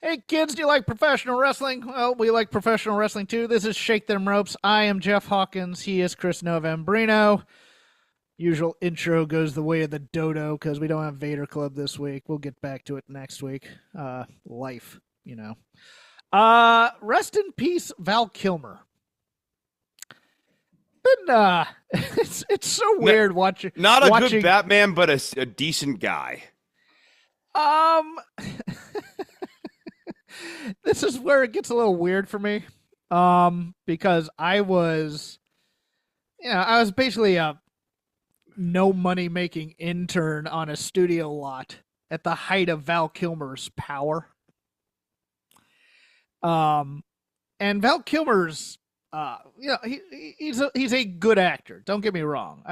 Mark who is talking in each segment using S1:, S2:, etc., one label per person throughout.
S1: Hey kids, do you like professional wrestling? Well, we like professional wrestling too. This is Shake Them Ropes. I am Jeff Hawkins. He is Chris Novembrino. Usual intro goes the way of the dodo because we don't have Vader Club this week. We'll get back to it next week. Life, you know. Rest in peace, Val Kilmer. Been it's so weird watching.
S2: Not a good Batman, but a decent guy.
S1: This is where it gets a little weird for me. Because I was basically a no money making intern on a studio lot at the height of Val Kilmer's power. And Val Kilmer's, he's a good actor. Don't get me wrong.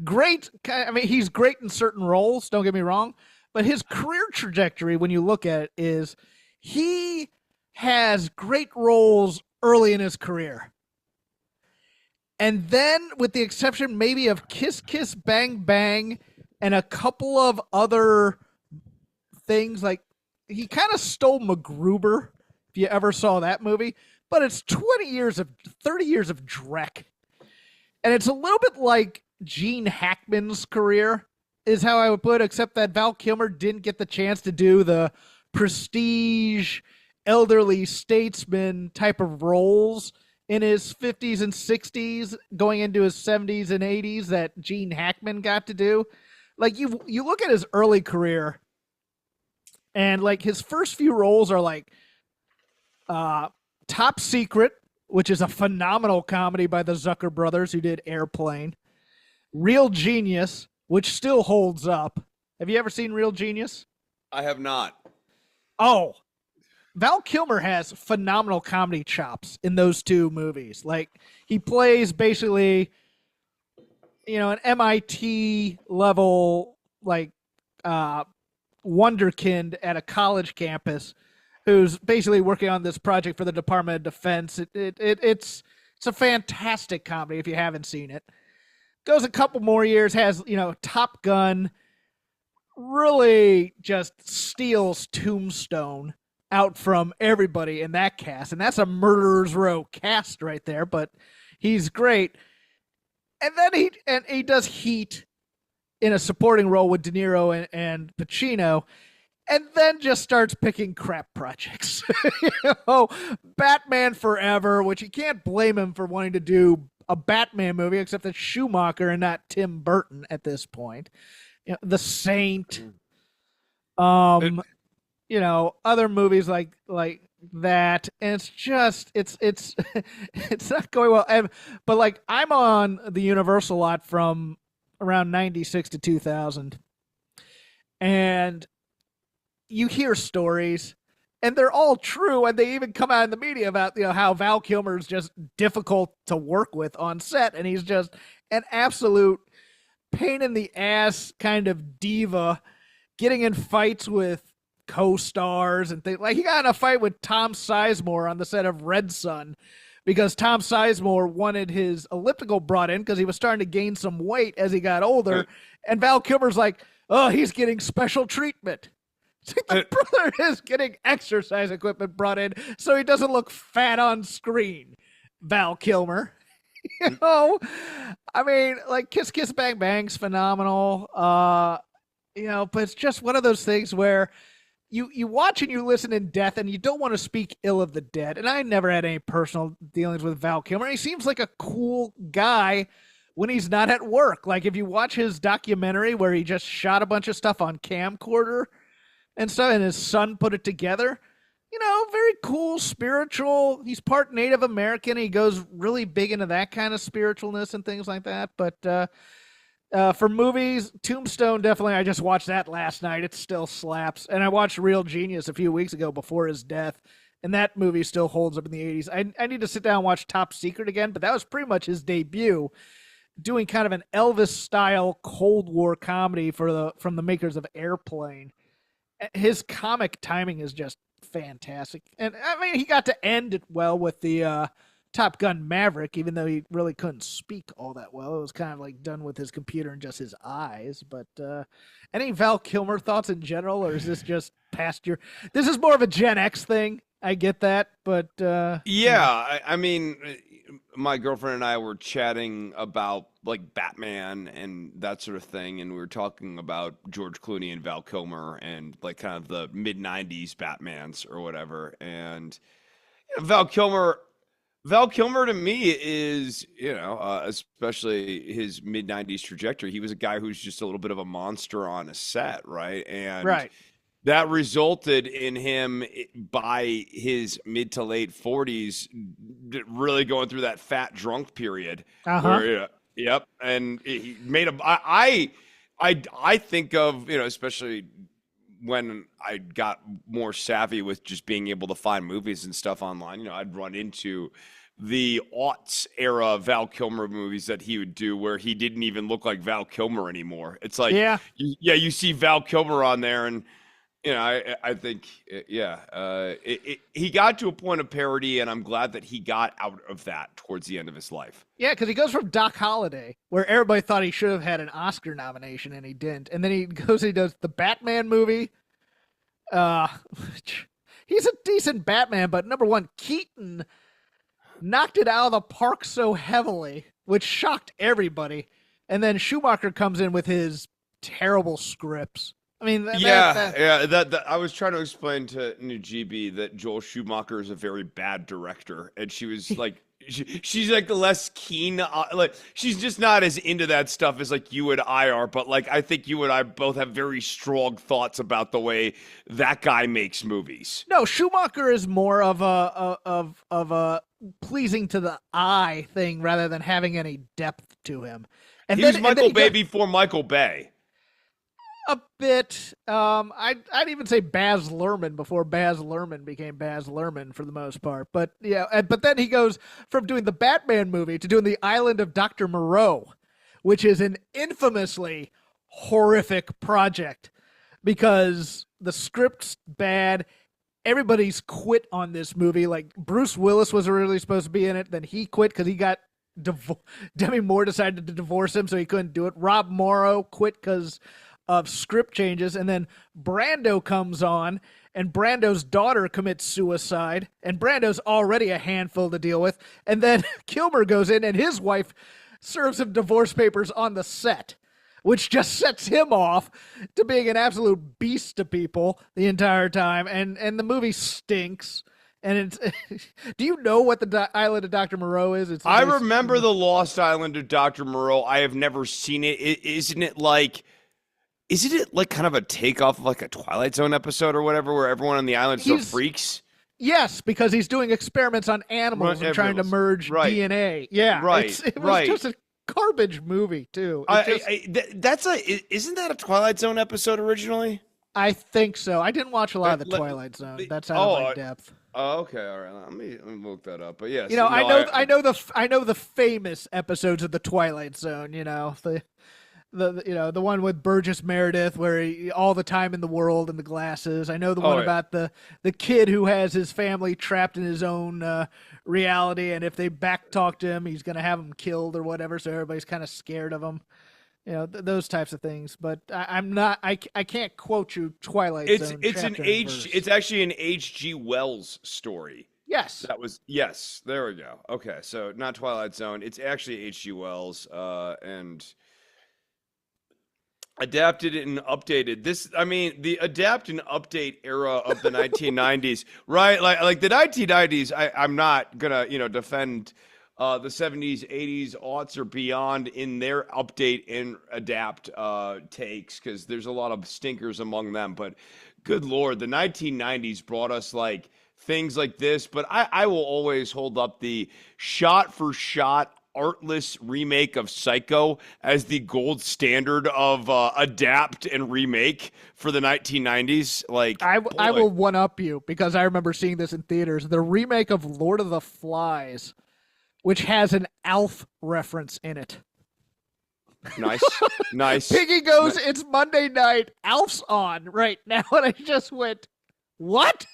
S1: Great. I mean, he's great in certain roles. Don't get me wrong. But his career trajectory, when you look at it, is he has great roles early in his career. And then, with the exception maybe of Kiss Kiss Bang Bang and a couple of other things, like he kind of stole MacGruber, if you ever saw that movie. But it's 30 years of Drek. And it's a little bit like Gene Hackman's career, is how I would put it, except that Val Kilmer didn't get the chance to do the prestige, elderly statesman type of roles in his 50s and 60s, going into his 70s and 80s that Gene Hackman got to do. Like, you look at his early career, and like his first few roles are like Top Secret, which is a phenomenal comedy by the Zucker brothers who did Airplane. Real Genius, which still holds up. Have you ever seen Real Genius?
S2: I have not.
S1: Oh, Val Kilmer has phenomenal comedy chops in those two movies. Like, he plays basically, an MIT level, like, wonderkind at a college campus who's basically working on this project for the Department of Defense. It's a fantastic comedy if you haven't seen it. Goes a couple more years, has, Top Gun, really just steals Tombstone out from everybody in that cast. And that's a Murderer's Row cast right there, but he's great. And then he does Heat in a supporting role with De Niro and Pacino, and then just starts picking crap projects. Batman Forever, which you can't blame him for wanting to do a Batman movie, except that Schumacher and not Tim Burton at this point. The Saint, other movies like that, and it's just it's it's not going well. But like, I'm on the Universal lot from around 96 to 2000, and you hear stories, and they're all true, and they even come out in the media about how Val Kilmer is just difficult to work with on set, and he's just an absolute pain in the ass kind of diva, getting in fights with co-stars and things. Like, he got in a fight with Tom Sizemore on the set of Red Son because Tom Sizemore wanted his elliptical brought in because he was starting to gain some weight as he got older, right. And Val Kilmer's like, oh, he's getting special treatment. The brother is getting exercise equipment brought in so he doesn't look fat on screen. Val Kilmer. I mean, like, Kiss Kiss Bang Bang's phenomenal. But it's just one of those things where you watch and you listen in death, and you don't want to speak ill of the dead. And I never had any personal dealings with Val Kilmer. He seems like a cool guy when he's not at work. Like, if you watch his documentary where he just shot a bunch of stuff on camcorder and stuff, and his son put it together, very cool, spiritual. He's part Native American. He goes really big into that kind of spiritualness and things like that. But for movies, Tombstone, definitely. I just watched that last night. It still slaps. And I watched Real Genius a few weeks ago before his death, and that movie still holds up in the 80s. I need to sit down and watch Top Secret again, but that was pretty much his debut, doing kind of an Elvis-style Cold War comedy from the makers of Airplane. His comic timing is just fantastic. And I mean, he got to end it well with the Top Gun Maverick, even though he really couldn't speak all that well. It was kind of like done with his computer and just his eyes. But any Val Kilmer thoughts in general, or is this just past your? This is more of a Gen X thing. I get that, but
S2: I mean, my girlfriend and I were chatting about like Batman and that sort of thing, and we were talking about George Clooney and Val Kilmer and like kind of the mid '90s Batmans or whatever. And Val Kilmer to me is, especially his mid '90s trajectory. He was a guy who's just a little bit of a monster on a set, right? And
S1: right.
S2: that resulted in him by his mid to late 40s really going through that fat drunk period. Where, yep, and he made I think of, especially when I got more savvy with just being able to find movies and stuff online, I'd run into the aughts era Val Kilmer movies that he would do where he didn't even look like Val Kilmer anymore. It's like, you see Val Kilmer on there, and I think, he got to a point of parody, and I'm glad that he got out of that towards the end of his life. Yeah,
S1: because he goes from Doc Holliday, where everybody thought he should have had an Oscar nomination, and he didn't. And then he goes and he does the Batman movie. He's a decent Batman, but number one, Keaton knocked it out of the park so heavily, which shocked everybody. And then Schumacher comes in with his terrible scripts. I mean,
S2: I was trying to explain to Nujibi that Joel Schumacher is a very bad director, and she was like, she's like less keen, like she's just not as into that stuff as like you and I are. But like, I think you and I both have very strong thoughts about the way that guy makes movies.
S1: No, Schumacher is more of a pleasing to the eye thing rather than having any depth to him.
S2: And he's Michael Bay before Michael Bay.
S1: A bit. I'd even say Baz Luhrmann before Baz Luhrmann became Baz Luhrmann for the most part. But yeah, but then he goes from doing the Batman movie to doing The Island of Dr. Moreau, which is an infamously horrific project because the script's bad. Everybody's quit on this movie. Like Bruce Willis was originally supposed to be in it, then he quit because he got Demi Moore decided to divorce him, so he couldn't do it. Rob Morrow quit because of script changes, and then Brando comes on, and Brando's daughter commits suicide, and Brando's already a handful to deal with, and then Kilmer goes in, and his wife serves him divorce papers on the set, which just sets him off to being an absolute beast to people the entire time, and the movie stinks. And it's, do you know what the Island of Dr. Moreau is?
S2: I remember the Lost Island of Dr. Moreau. I have never seen it. Isn't it like kind of a takeoff of like a Twilight Zone episode or whatever, where everyone on the island still freaks?
S1: Yes, because he's doing experiments on animals and trying to merge DNA. Yeah, it was just a garbage movie too.
S2: Isn't that a Twilight Zone episode originally?
S1: I think so. I didn't watch a lot of the Twilight Zone. That's out of my depth.
S2: Oh, okay, all right. Let me look that up. But yes,
S1: I know the famous episodes of the Twilight Zone. The one with Burgess Meredith where he, all the time in the world and the glasses. I know the one about the kid who has his family trapped in his own reality, and if they backtalk to him, he's going to have him killed or whatever, so everybody's kind of scared of him. Those types of things. But I can't quote you Twilight Zone.
S2: It's actually an H.G. Wells story.
S1: Yes.
S2: Yes, there we go. Okay, so not Twilight Zone. It's actually H.G. Wells, and adapted and updated. The adapt and update era of the 1990s, right? Like the 1990s, I'm not gonna, defend the 70s, 80s, aughts or beyond in their update and adapt takes, because there's a lot of stinkers among them. But good Lord, the 1990s brought us like things like this. But I will always hold up the shot for shot artless remake of Psycho as the gold standard of adapt and remake for the 1990s. Like
S1: I will one up you, because I remember seeing this in theaters. The remake of Lord of the Flies, which has an Alf reference in it.
S2: Nice.
S1: Piggy goes, it's Monday night, Alf's on right now, and I just went, what?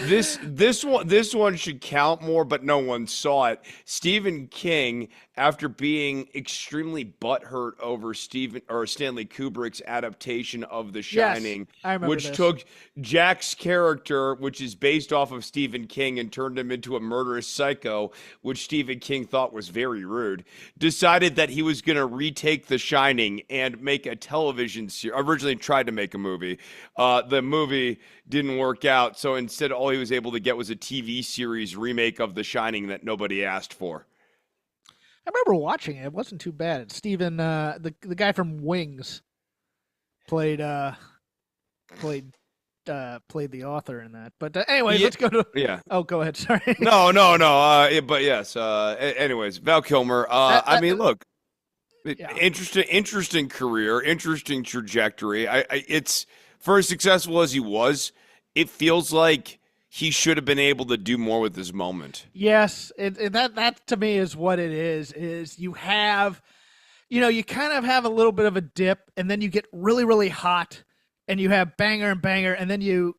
S2: This one should count more, but no one saw it. Stephen King, after being extremely butthurt over Stanley Kubrick's adaptation of The Shining,
S1: Yes, I remember
S2: which
S1: this.
S2: took Jack's character, which is based off of Stephen King, and turned him into a murderous psycho, which Stephen King thought was very rude, decided that he was going to retake The Shining and make a television series. Originally tried to make a movie. The movie didn't work out, so instead all he was able to get was a TV series remake of The Shining that nobody asked for.
S1: I remember watching it. It wasn't too bad. Steven, the guy from Wings, played the author in that. But anyways, let's go to.
S2: Yeah.
S1: Oh, go ahead. Sorry.
S2: No. But yes. Anyways, Val Kilmer. I mean, look. Yeah. Interesting career, interesting trajectory. It's for as successful as he was, it feels like he should have been able to do more with this moment.
S1: Yes, that to me is what it is. Is you have, you kind of have a little bit of a dip, and then you get really, really hot, and you have banger and banger, and then you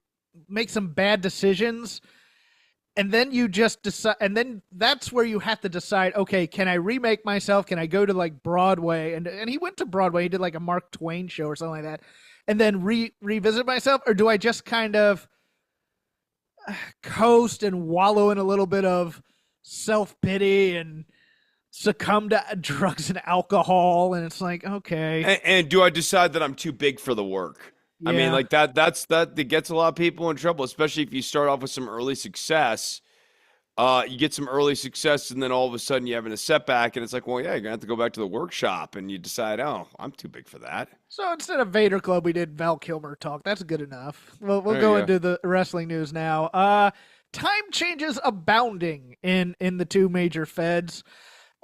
S1: make some bad decisions, and then you just decide, and then that's where you have to decide, okay, can I remake myself? Can I go to like Broadway? And he went to Broadway. He did like a Mark Twain show or something like that. And then revisit myself? Or do I just kind of coast and wallow in a little bit of self-pity and succumb to drugs and alcohol? And it's like, okay.
S2: And do I decide that I'm too big for the work? Yeah. I mean, like that gets a lot of people in trouble, especially if you start off with some early success. You get some early success, and then all of a sudden you're having a setback, and it's like, well, yeah, you're going to have to go back to the workshop, and you decide, oh, I'm too big for that.
S1: So instead of Vader Club, we did Val Kilmer talk. That's good enough. We'll go into the wrestling news now. Time changes abounding in the two major feds.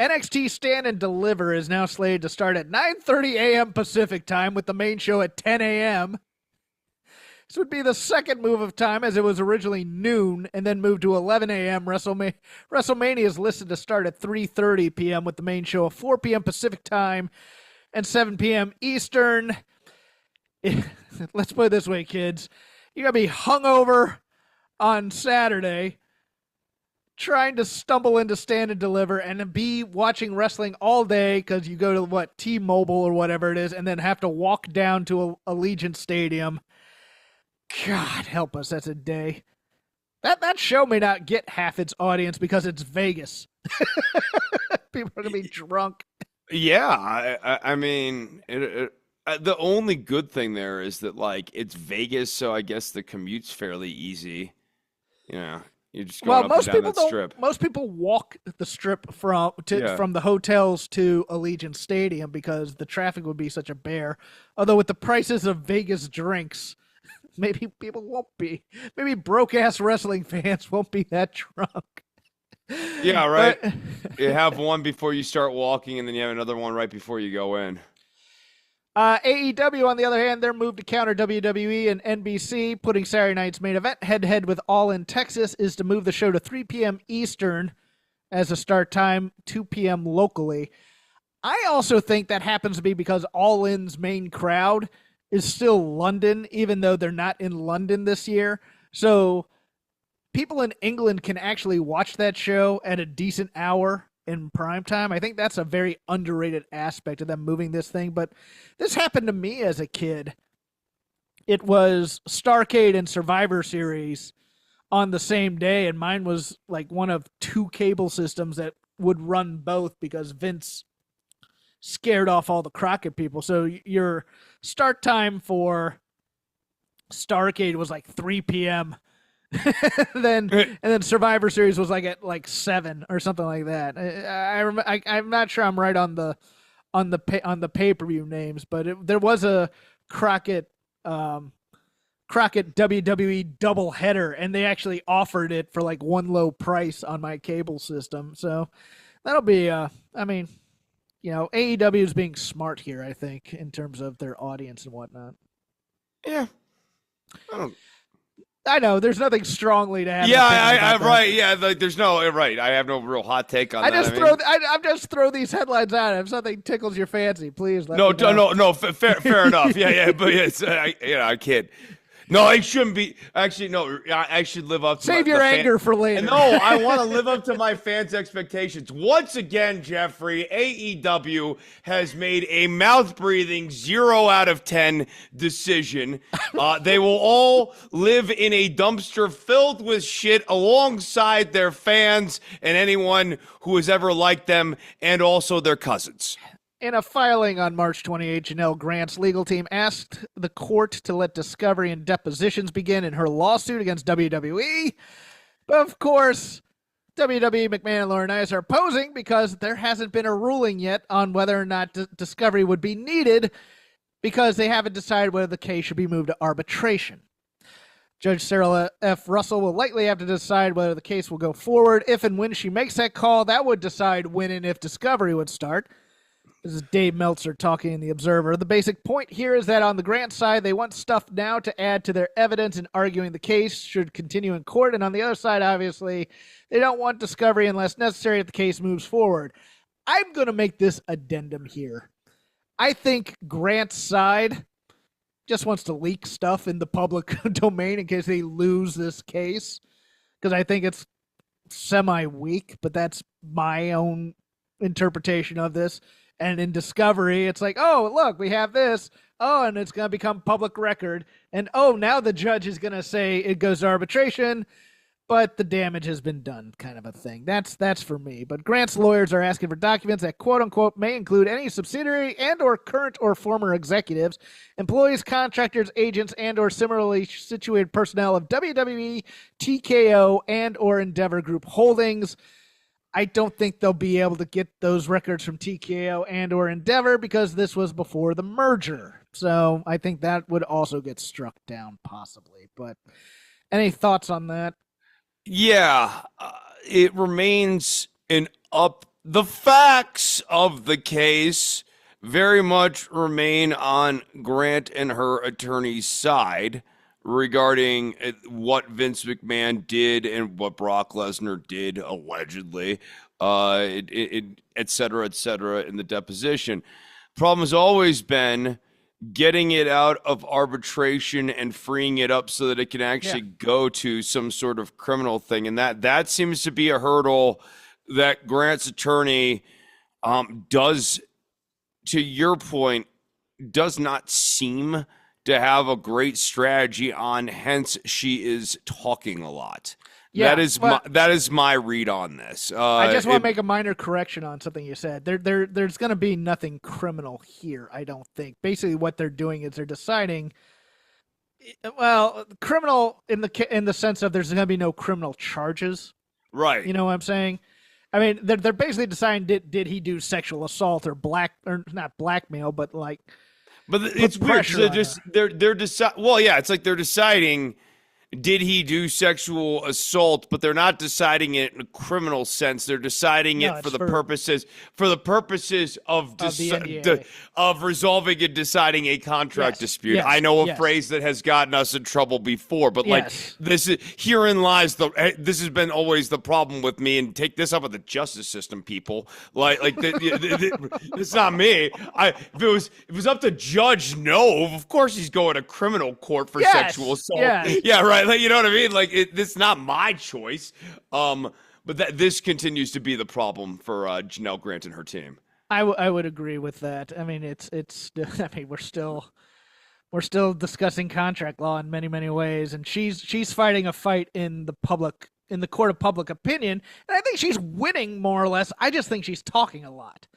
S1: NXT Stand and Deliver is now slated to start at 9:30 a.m. Pacific time, with the main show at 10 a.m. This would be the second move of time, as it was originally noon and then moved to 11 a.m. WrestleMania is listed to start at 3:30 p.m. with the main show at 4 p.m. Pacific time and 7 p.m. Eastern. Let's put it this way, kids. You're going to be hungover on Saturday, trying to stumble into Stand and Deliver, and be watching wrestling all day because you go to, T-Mobile or whatever it is, and then have to walk down to Allegiant Stadium. God help us, that's a day. That show may not get half its audience because it's Vegas. People are going to be drunk.
S2: Yeah, I mean, the only good thing there is that, it's Vegas, so I guess the commute's fairly easy. You're just going up and down that strip.
S1: Most people walk the strip from the hotels to Allegiant Stadium because the traffic would be such a bear. Although with the prices of Vegas drinks, maybe people won't be. Maybe broke-ass wrestling fans won't be that drunk.
S2: Yeah, right. You have one before you start walking, and then you have another one right before you go in.
S1: AEW, on the other hand, their move to counter WWE and NBC, putting Saturday night's main event head-to-head with All In Texas, is to move the show to 3 p.m. Eastern as a start time, 2 p.m. locally. I also think that happens to be because All In's main crowd is still London, even though they're not in London this year. So people in England can actually watch that show at a decent hour in prime time. I think that's a very underrated aspect of them moving this thing. But this happened to me as a kid. It was Starrcade and Survivor Series on the same day, and mine was like one of two cable systems that would run both because Vince scared off all the Crockett people. So your start time for Starrcade was like 3 p.m. and then Survivor Series was like at 7 or something like that. I'm not sure I'm right on the pay-per-view names, but there was a Crockett WWE doubleheader, and they actually offered it for like one low price on my cable system. So that'll be AEW is being smart here, I think, in terms of their audience and whatnot.
S2: Yeah.
S1: I know there's nothing strongly to have.
S2: Yeah, I right. Yeah, there's no right. I have no real hot take on that.
S1: I'm just throw these headlines out. If something tickles your fancy, please let me know.
S2: No. Fair enough. Yeah. But it's I kid. No, I shouldn't be. Actually, no, I should live up to
S1: Save your anger for later.
S2: No, I want to live up to my fans' expectations. Once again, Jeffrey, AEW has made a mouth-breathing 0 out of 10 decision. They will all live in a dumpster filled with shit alongside their fans and anyone who has ever liked them, and also their cousins.
S1: In a filing on March 28, Janelle Grant's legal team asked the court to let discovery and depositions begin in her lawsuit against WWE. But of course, WWE, McMahon, and Laurinaitis are opposing because there hasn't been a ruling yet on whether or not discovery would be needed, because they haven't decided whether the case should be moved to arbitration. Judge Sarah F. Russell will likely have to decide whether the case will go forward. If and when she makes that call, that would decide when and if discovery would start. This is Dave Meltzer talking in The Observer. The basic point here is that on the Grant side, they want stuff now to add to their evidence and arguing the case should continue in court. And on the other side, obviously, they don't want discovery unless necessary if the case moves forward. I'm going to make this addendum here. I think Grant's side just wants to leak stuff in the public domain in case they lose this case, because I think it's semi-weak, but that's my own interpretation of this. And in discovery, it's like, oh, look, we have this. Oh, and it's going to become public record. And, oh, now the judge is going to say it goes to arbitration, but the damage has been done, kind of a thing. That's for me. But Grant's lawyers are asking for documents that, quote-unquote, may include any subsidiary and or current or former executives, employees, contractors, agents, and or similarly situated personnel of WWE, TKO, and or Endeavor Group Holdings. I don't think they'll be able to get those records from TKO and or Endeavor because this was before the merger. So I think that would also get struck down possibly. But any thoughts on that?
S2: Yeah, it remains the facts of the case very much remain on Grant and her attorney's side regarding what Vince McMahon did and what Brock Lesnar did allegedly, et cetera, in the deposition. Problem has always been getting it out of arbitration and freeing it up so that it can actually go to some sort of criminal thing. And that seems to be a hurdle that Grant's attorney does, to your point, does not seem to have a great strategy on, hence she is talking a lot. Yeah, that is my read on this.
S1: I just want to make a minor correction on something you said. There's going to be nothing criminal here, I don't think. Basically, what they're doing is they're deciding, well, criminal in the sense of there's going to be no criminal charges.
S2: Right.
S1: You know what I'm saying? I mean, they're basically deciding did he do sexual assault or not blackmail, but like.
S2: But it's weird. They're deciding. Well, yeah, it's like they're deciding, did he do sexual assault? But they're not deciding it in a criminal sense. They're deciding it for the purposes of resolving and deciding a contract dispute.
S1: Yes,
S2: I know a phrase that has gotten us in trouble before, but herein lies this has been always the problem with me. And take this up with the justice system, people. It's not me. If it was up to Judge Nove, of course he's going to criminal court for sexual assault. Yes. Yeah, right. Like, you know what I mean? Like, this is not my choice. But this continues to be the problem for Janelle Grant and her team.
S1: I would agree with that. I mean, it's. I mean, we're still discussing contract law in many ways, and she's fighting a fight in the court of public opinion, and I think she's winning more or less. I just think she's talking a lot,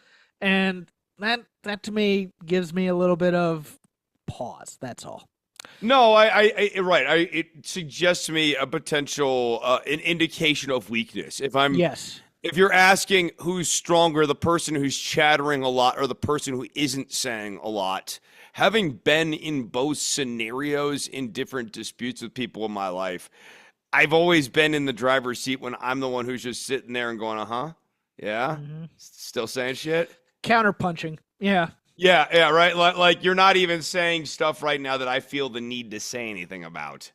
S1: and that to me gives me a little bit of pause. That's all.
S2: No, it suggests to me a potential, an indication of weakness. If you're asking who's stronger, the person who's chattering a lot or the person who isn't saying a lot, having been in both scenarios in different disputes with people in my life, I've always been in the driver's seat when I'm the one who's just sitting there and going, yeah, still saying shit.
S1: Counterpunching, yeah.
S2: Yeah, right. Like you're not even saying stuff right now that I feel the need to say anything about.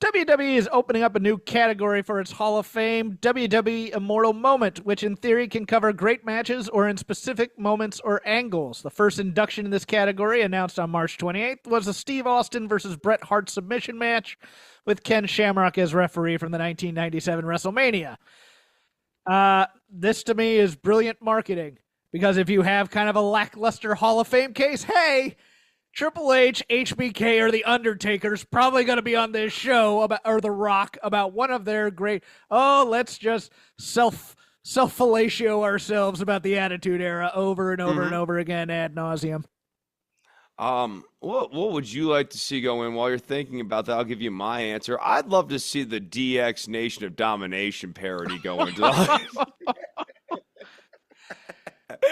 S1: WWE is opening up a new category for its Hall of Fame, WWE Immortal Moment, which in theory can cover great matches or in specific moments or angles. The first induction in this category, announced on March 28th, was the Steve Austin versus Bret Hart submission match with Ken Shamrock as referee from the 1997 WrestleMania. This to me is brilliant marketing, because if you have kind of a lackluster Hall of Fame case, hey, Triple H, HBK, or The Undertaker's probably going to be on this show or The Rock about one of their great, let's just self-fellatio ourselves about the Attitude Era over and over and over again ad nauseum.
S2: What would you like to see go in? While you're thinking about that, I'll give you my answer. I'd love to see the DX Nation of Domination parody go into the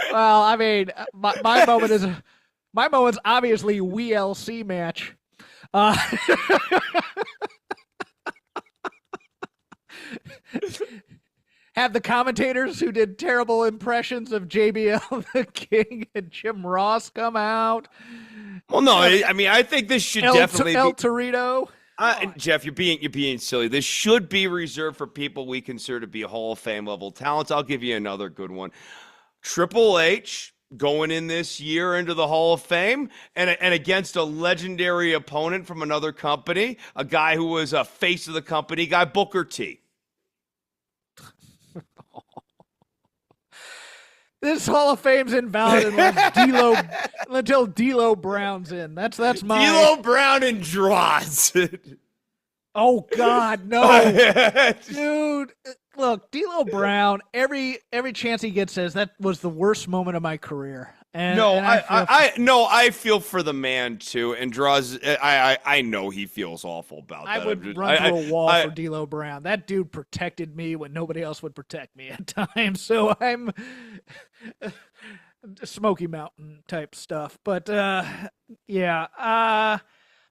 S1: Well, I mean, my moment's obviously WeLC match. Have the commentators who did terrible impressions of JBL the King and Jim Ross come out.
S2: Well, no, I mean, I think this should definitely
S1: El Torito.
S2: Jeff, you're being silly. This should be reserved for people we consider to be Hall of Fame level talents. I'll give you another good one. Triple H going in this year into the Hall of Fame and against a legendary opponent from another company, a guy who was a face of the company, Booker T.
S1: This Hall of Fame's invalid until D'Lo Brown's in. That's my
S2: D'Lo Brown and Droz.
S1: Oh God, no, dude! Look, D'Lo Brown. Every chance he gets says that was the worst moment of my career.
S2: I feel for the man too, and Droz. I know he feels awful about that.
S1: I would run through a wall for D'Lo Brown. That dude protected me when nobody else would protect me at times. So I'm Smoky Mountain type stuff. But yeah.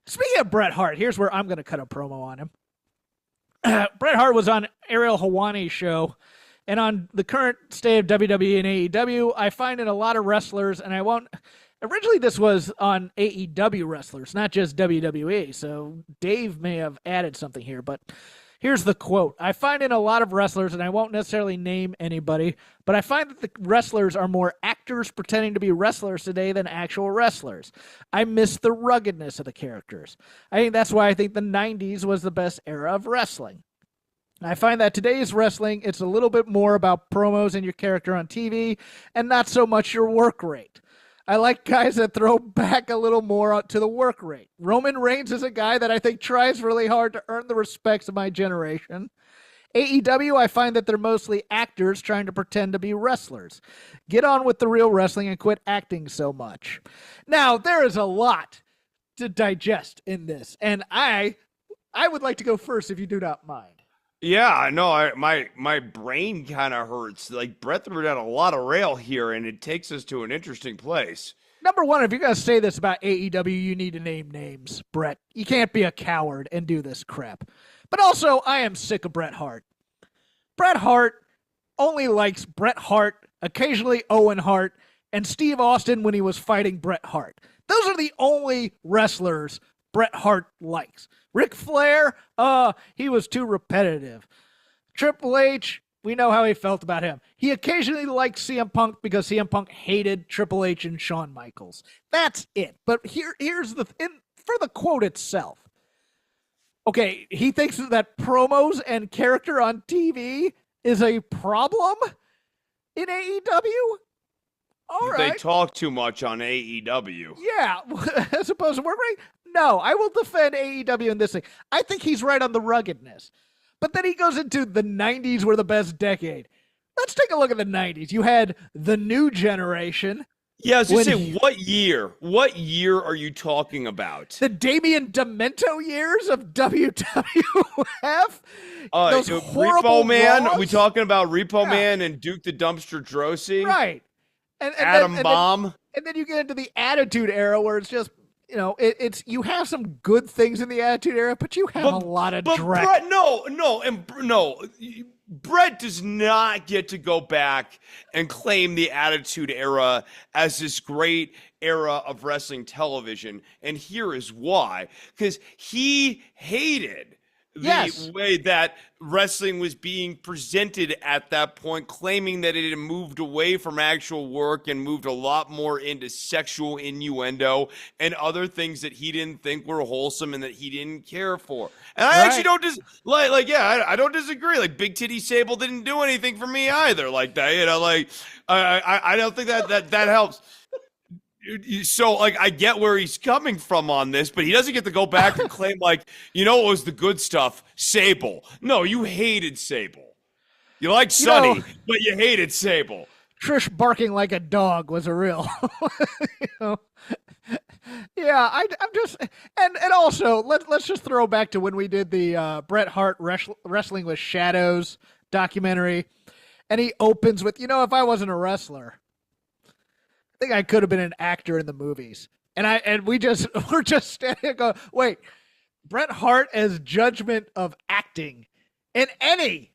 S1: Speaking of Bret Hart, here's where I'm going to cut a promo on him. Bret Hart was on Ariel Helwani's show, and on the current state of WWE and AEW, I find in a lot of wrestlers, and I won't. Originally, this was on AEW wrestlers, not just WWE, so Dave may have added something here, but here's the quote. I find in a lot of wrestlers, and I won't necessarily name anybody, but I find that the wrestlers are more actors pretending to be wrestlers today than actual wrestlers. I miss the ruggedness of the characters. I think that's why I think the 90s was the best era of wrestling. I find that today's wrestling, it's a little bit more about promos and your character on TV, and not so much your work rate. I like guys that throw back a little more to the work rate. Roman Reigns is a guy that I think tries really hard to earn the respects of my generation. AEW, I find that they're mostly actors trying to pretend to be wrestlers. Get on with the real wrestling and quit acting so much. Now, there is a lot to digest in this, and I would like to go first if you do not mind.
S2: Yeah, no, my brain kind of hurts. Like, Bret threw down a lot of rail here, and it takes us to an interesting place.
S1: Number one, if you're going to say this about AEW, you need to name names, Bret. You can't be a coward and do this crap. But also, I am sick of Bret Hart. Bret Hart only likes Bret Hart, occasionally Owen Hart, and Steve Austin when he was fighting Bret Hart. Those are the only wrestlers Bret Hart likes. Ric Flair, he was too repetitive. Triple H, we know how he felt about him. He occasionally liked CM Punk because CM Punk hated Triple H and Shawn Michaels. That's it. But here's for the quote itself. Okay, he thinks that promos and character on TV is a problem in AEW? All right.
S2: They talk too much on AEW.
S1: Yeah, as opposed to work rate? No, I will defend AEW in this thing. I think he's right on the ruggedness. But then he goes into the 90s were the best decade. Let's take a look at the 90s. You had the new generation.
S2: Yeah, I was going to say, what year? What year are you talking about?
S1: The Damian Demento years of WWF? Those horrible
S2: Repo Man?
S1: Raws?
S2: Are we talking about Repo Man and Duke the Dumpster Drosy?
S1: Right. And
S2: Adam Bomb?
S1: And then you get into the Attitude Era where it's just, it's you have some good things in the Attitude Era, but you have a lot of dreck.
S2: Bret, no. Bret does not get to go back and claim the Attitude Era as this great era of wrestling television. And here is why. Because he hated
S1: Yes.
S2: way that wrestling was being presented at that point, claiming that it had moved away from actual work and moved a lot more into sexual innuendo and other things that he didn't think were wholesome and that he didn't care for. And I actually don't I don't disagree. Like Big Titty Sable didn't do anything for me either. Like that, I don't think that helps. So, like, I get where he's coming from on this, but he doesn't get to go back and claim, like, what was the good stuff? Sable. No, you hated Sable. You like Sonny, but you hated Sable.
S1: Trish barking like a dog was a real, Yeah, I'm just, and also let's just throw back to when we did the Bret Hart Wrestling with Shadows documentary, and he opens with, if I wasn't a wrestler, I think I could have been an actor in the movies. And we're just standing there going, wait, Bret Hart as judgment of acting in any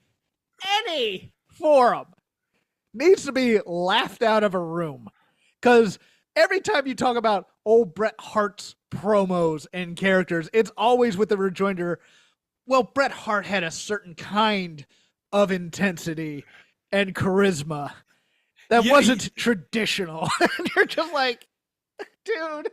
S1: forum needs to be laughed out of a room. Because every time you talk about old Bret Hart's promos and characters, it's always with the rejoinder, well, Bret Hart had a certain kind of intensity and charisma that wasn't traditional. And you're just like, dude,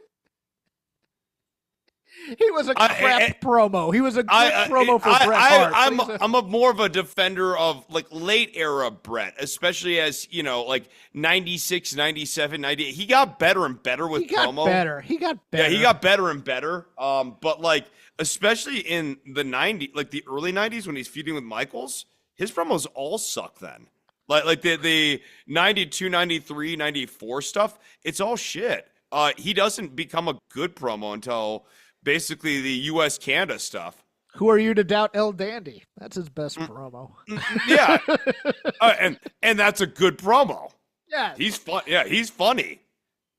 S1: he was a crap promo. He was a good promo for Bret Hart.
S2: I'm a more of a defender of like late era Bret, especially as, like 96, 97, 98. He got better and better with promo.
S1: He got better.
S2: Yeah, he got better and better. But like, especially in the 90s, like the early 90s when he's feuding with Michaels, his promos all suck then. Like the 92, 93, 94 stuff, it's all shit. He doesn't become a good promo until basically the U.S. Canada stuff.
S1: Who are you to doubt El Dandy? That's his best promo.
S2: Yeah, and that's a good promo.
S1: Yeah,
S2: he's fun. Yeah, he's funny.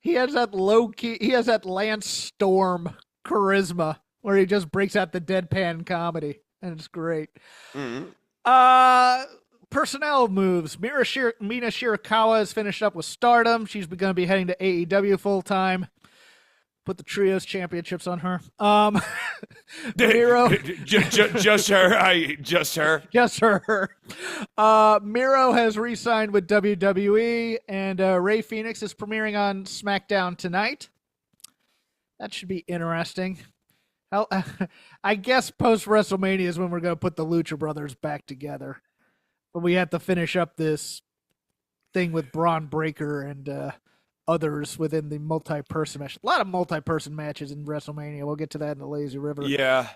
S1: He has that low key. He has that Lance Storm charisma where he just breaks out the deadpan comedy, and it's great.
S2: Mm-hmm.
S1: Personnel moves. Mina Shirakawa has finished up with Stardom. She's going to be heading to AEW full time. Put the trios championships on her. Miro,
S2: just her.
S1: Miro has re-signed with WWE, and Rey Fenix is premiering on SmackDown tonight. That should be interesting. I guess post WrestleMania is when we're going to put the Lucha Brothers back together. But we have to finish up this thing with Braun Breaker and others within the multi-person match. A lot of multi-person matches in WrestleMania. We'll get to that in the Lazy River.
S2: Yeah.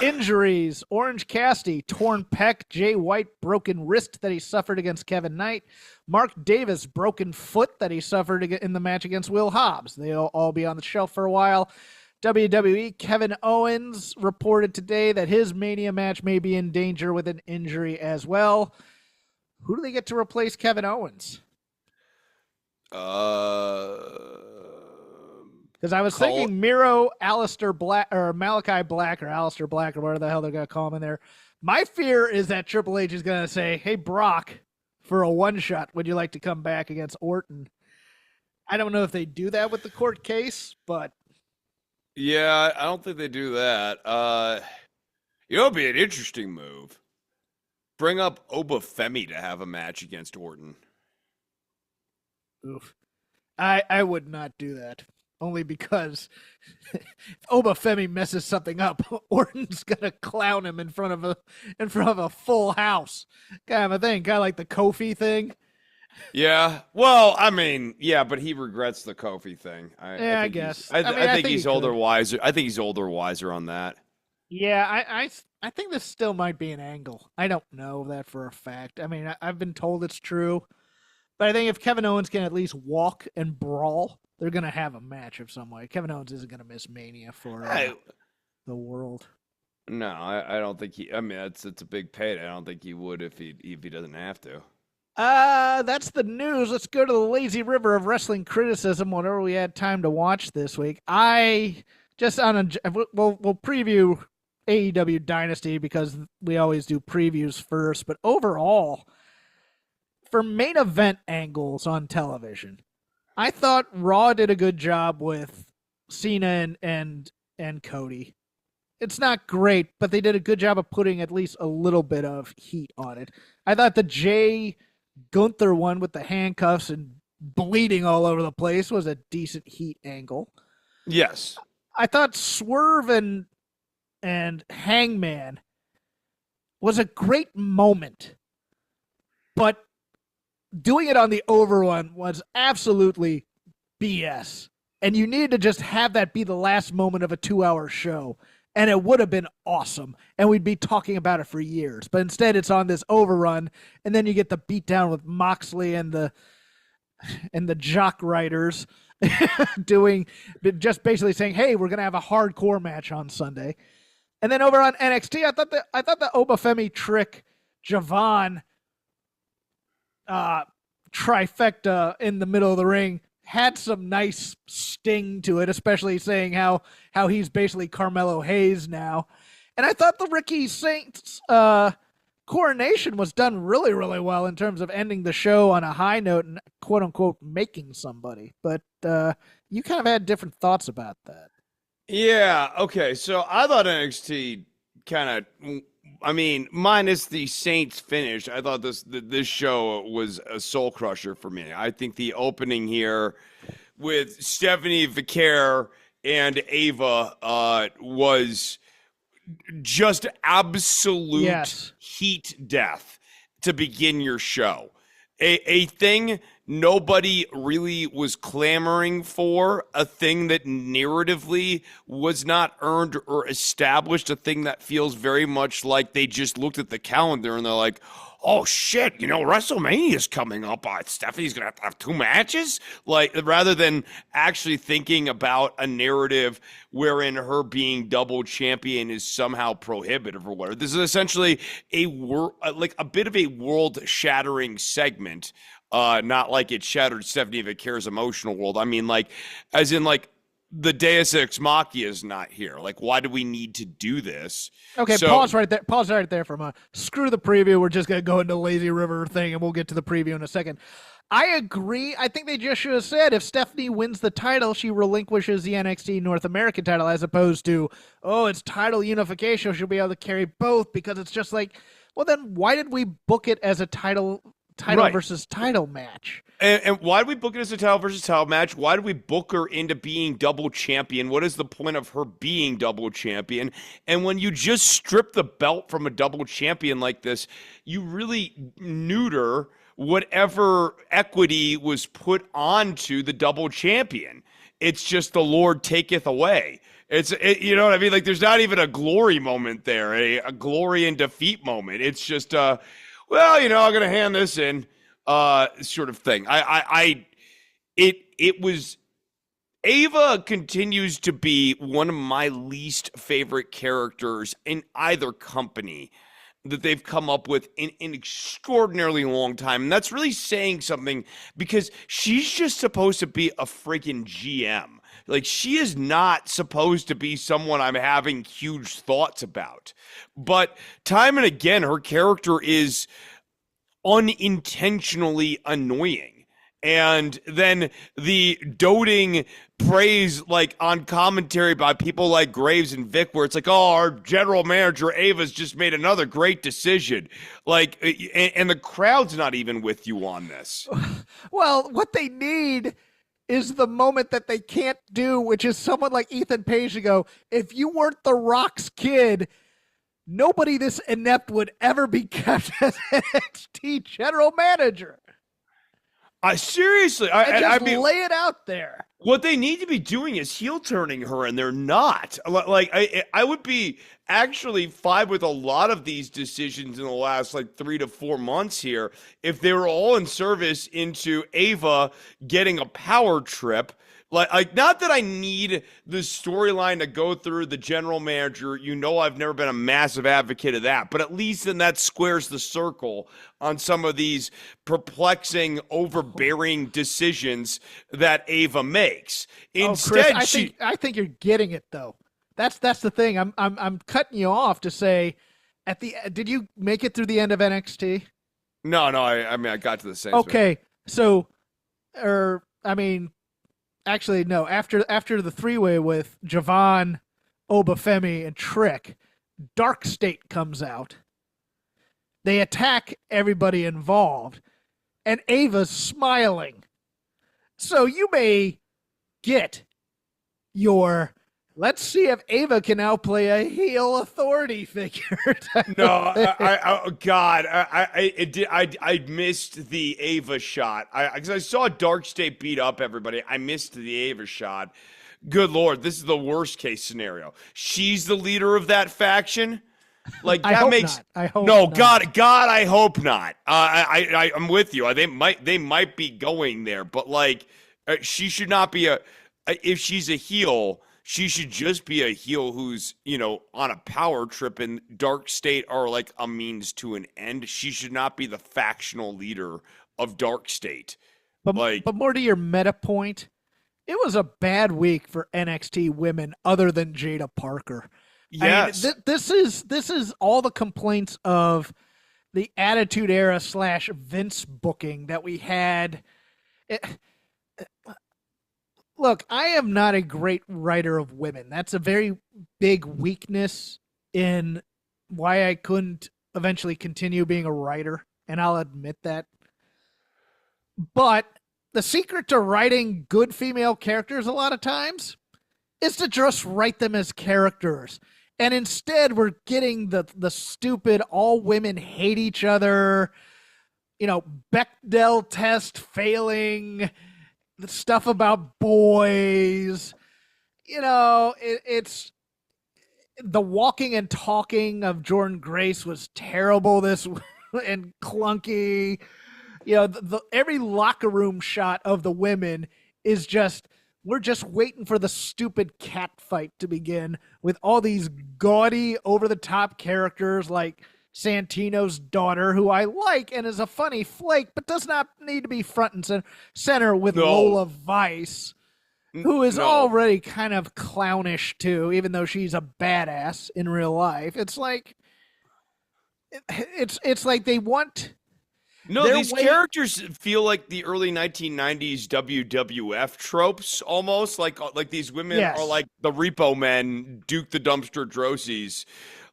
S1: Injuries. Orange Cassidy, torn pec. Jay White, broken wrist that he suffered against Kevin Knight. Mark Davis, broken foot that he suffered in the match against Will Hobbs. They'll all be on the shelf for a while. WWE, Kevin Owens reported today that his Mania match may be in danger with an injury as well. Who do they get to replace Kevin Owens? Because I was thinking Miro, Aleister Black, or Malachi Black, or Aleister Black, or whatever the hell they're going to call him in there. My fear is that Triple H is going to say, hey, Brock, for a one-shot, would you like to come back against Orton? I don't know if they do that with the court case, but...
S2: Yeah, I don't think they do that. It'll be an interesting move. Bring up Obafemi to have a match against Orton.
S1: Oof. I would not do that. Only because if Obafemi messes something up, Orton's gonna clown him in front of a full house. Kind of a thing. Kind of like the Kofi thing.
S2: Yeah. Well, I mean, yeah, but he regrets the Kofi thing.
S1: I guess.
S2: I think he's older, wiser. I think he's older, wiser on that.
S1: Yeah, I think this still might be an angle. I don't know that for a fact. I mean, I've been told it's true. But I think if Kevin Owens can at least walk and brawl, they're going to have a match of some way. Kevin Owens isn't going to miss Mania for the world.
S2: No, I don't think he... I mean, it's a big payday. I don't think he would if he doesn't have to.
S1: That's the news. Let's go to the lazy river of wrestling criticism whenever we had time to watch this week. We'll preview AEW Dynasty because we always do previews first. But overall, for main event angles on television, I thought Raw did a good job with Cena and Cody. it's not great, but they did a good job of putting at least a little bit of heat on it. I thought the Jay Gunther one with the handcuffs and bleeding all over the place was a decent heat angle.
S2: Yes.
S1: I thought Swerve and Hangman was a great moment, but doing it on the over one was absolutely BS. And you needed to just have that be the last moment of a 2-hour show. And it would have been awesome. And we'd be talking about it for years. But instead, it's on this overrun. And then you get the beatdown with Moxley and the jock riders doing just basically saying, hey, we're going to have a hardcore match on Sunday. And then over on NXT, I thought the Obafemi Trick Javon trifecta in the middle of the ring had some nice sting to it, especially saying how he's basically Carmelo Hayes now. And I thought the Ricky Saints coronation was done really, really well in terms of ending the show on a high note and quote unquote making somebody. But you kind of had different thoughts about that.
S2: Yeah. Okay. So I thought NXT kind of, minus the Saints finish, I thought this show was a soul crusher for me. I think the opening here with Stephanie Vicaire and Ava was just absolute heat death to begin your show. A thing nobody really was clamoring for, a thing that narratively was not earned or established, a thing that feels very much like they just looked at the calendar and they're like, oh shit, WrestleMania's coming up. Stephanie's going to have 2 matches? Like, rather than actually thinking about a narrative wherein her being double champion is somehow prohibitive or whatever. This is essentially a bit of a world-shattering segment. Not like it shattered Stephanie Vicaire's emotional world. I mean, as in the Deus Ex Machina is not here. Like, why do we need to do this?
S1: Okay, pause right there. Pause right there for a moment. Screw the preview. We're just going to go into Lazy River thing, and we'll get to the preview in a second. I agree. I think they just should have said if Stephanie wins the title, she relinquishes the NXT North American title, as opposed to, it's title unification. She'll be able to carry both, because it's just like, well, then why did we book it as a title versus title match?
S2: And why did we book it as a title versus title match? Why did we book her into being double champion? What is the point of her being double champion? And when you just strip the belt from a double champion like this, you really neuter whatever equity was put onto the double champion. It's just the Lord taketh away. You know what I mean? Like, there's not even a glory moment there, a glory and defeat moment. It's just, I'm going to hand this in, sort of thing. It was, Ava continues to be one of my least favorite characters in either company that they've come up with in an extraordinarily long time. And that's really saying something, because she's just supposed to be a freaking GM. Like, she is not supposed to be someone I'm having huge thoughts about. But time and again, her character is unintentionally annoying. And then the doting praise, on commentary by people like Graves and Vic, where it's like, oh, our general manager Ava's just made another great decision. And the crowd's not even with you on this.
S1: Well, what they need is the moment that they can't do, which is someone like Ethan Page to go, if you weren't The Rock's kid, nobody this inept would ever be kept as NXT general manager.
S2: Seriously,
S1: I mean, lay it out there.
S2: What they need to be doing is heel turning her, and they're not. I would be actually fine with a lot of these decisions in the last 3 to 4 months here if they were all in service into Ava getting a power trip. Not that I need the storyline to go through the general manager. I've never been a massive advocate of that, but at least then that squares the circle on some of these perplexing, overbearing decisions that Ava makes. Instead,
S1: Chris, I think you're getting it though. That's the thing. I'm cutting you off to say, did you make it through the end of NXT?
S2: No. I got to the same.
S1: Okay, so, actually, no. After the 3-way with Javon, Obafemi and Trick, Dark State comes out. They attack everybody involved, and Ava's smiling. So you may get your, let's see if Ava can now play a heel authority figure.
S2: No, I missed the Ava shot. Because I saw Dark State beat up everybody. I missed the Ava shot. Good Lord, this is the worst case scenario. She's the leader of that faction. Like that
S1: I hope
S2: no,
S1: not.
S2: God, I hope not. I'm with you. They might be going there, but like, she should not be if she's a heel, she should just be a heel who's, on a power trip, and Dark State are like a means to an end. She should not be the factional leader of Dark State.
S1: But more to your meta point, it was a bad week for NXT women other than Jada Parker.
S2: Yes.
S1: I mean, this is all the complaints of the Attitude Era / Vince booking that we had. Look, I am not a great writer of women. That's a very big weakness in why I couldn't eventually continue being a writer, and I'll admit that. But the secret to writing good female characters a lot of times is to just write them as characters. And instead, we're getting the stupid all women hate each other, Bechdel test failing, the stuff about boys. It's the walking and talking of Jordan Grace was terrible and clunky. Every locker room shot of the women is just, we're just waiting for the stupid cat fight to begin with all these gaudy, over-the-top characters like Santino's daughter, who I like and is a funny flake, but does not need to be front and center with Lola Vice, who is already kind of clownish too, even though she's a badass in real life. It's like they want...
S2: No, these characters feel like the early 1990s WWF tropes, almost like these women are like the Repo Men, Duke the Dumpster Drosy's,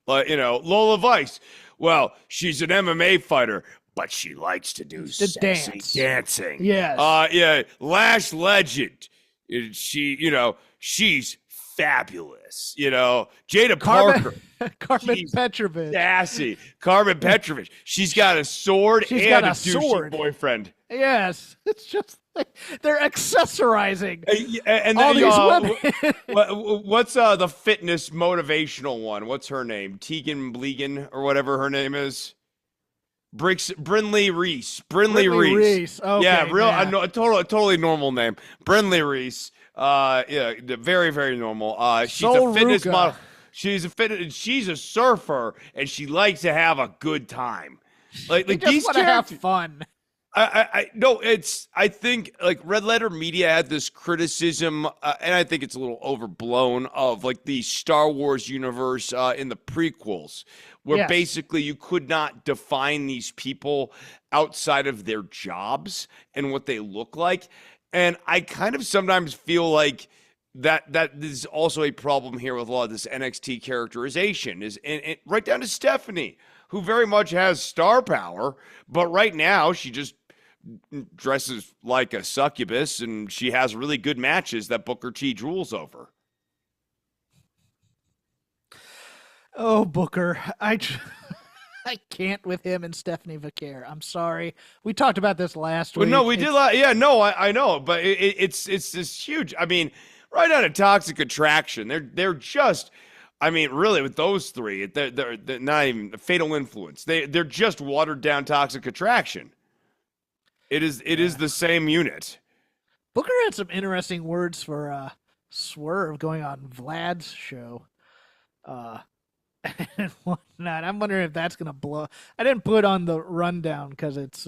S2: Lola Vice. Well, she's an MMA fighter, but she likes to do sexy dancing.
S1: Yes.
S2: Yeah. Lash Legend. She's fabulous. Jada Parker.
S1: Carmen Petrovich.
S2: Sassy. Carmen Petrovich. She's got a sword and a douchey boyfriend.
S1: Yes. It's just like they're accessorizing
S2: and
S1: all these women.
S2: What's the fitness motivational one? What's her name? Tegan Blegan or whatever her name is? Brinley Reese. Brinley Reese.
S1: Okay,
S2: yeah, a totally normal name. Brinley Reese. Very, very normal. She's a fitness model. She's a surfer, and she likes to have a good time. Like these
S1: want to have fun.
S2: I think like Red Letter Media had this criticism, and I think it's a little overblown, of like the Star Wars universe in the prequels, where basically you could not define these people outside of their jobs and what they look like. And I kind of sometimes feel like that is also a problem here with a lot of this NXT characterization, and right down to Stephanie, who very much has star power, but right now she just dresses like a succubus, and she has really good matches that Booker T drools over.
S1: Oh, Booker, I can't with him and Stephanie Vaquer. I'm sorry. We talked about this last week.
S2: No, we did. Yeah, no, I know, but it's this huge. I mean, right out of Toxic Attraction, they're just. I mean, really, with those three, they're not even Fatal Influence. They're just watered down Toxic Attraction. It is the same unit.
S1: Booker had some interesting words for Swerve going on Vlad's show. And whatnot. I'm wondering if that's gonna blow. I didn't put on the rundown because it's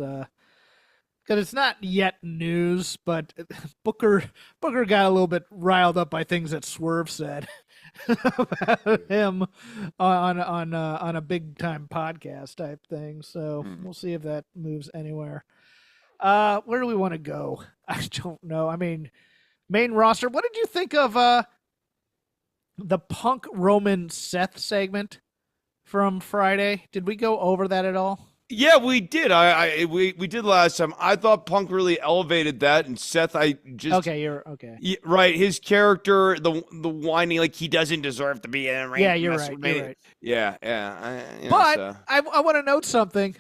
S1: not yet news, but Booker got a little bit riled up by things that Swerve said about him on a big time podcast type thing. So we'll see if that moves anywhere. Where do we want to go? I don't know. I mean, main roster. What did you think of the Punk Roman Seth segment from Friday. Did we go over that at all?
S2: Yeah, we did. We did last time. I thought Punk really elevated that, and Seth,
S1: okay. You're okay.
S2: Right, his character, the whining, like he doesn't deserve to be in a ring.
S1: Yeah, you're right. You're right.
S2: Yeah.
S1: But I want to note something.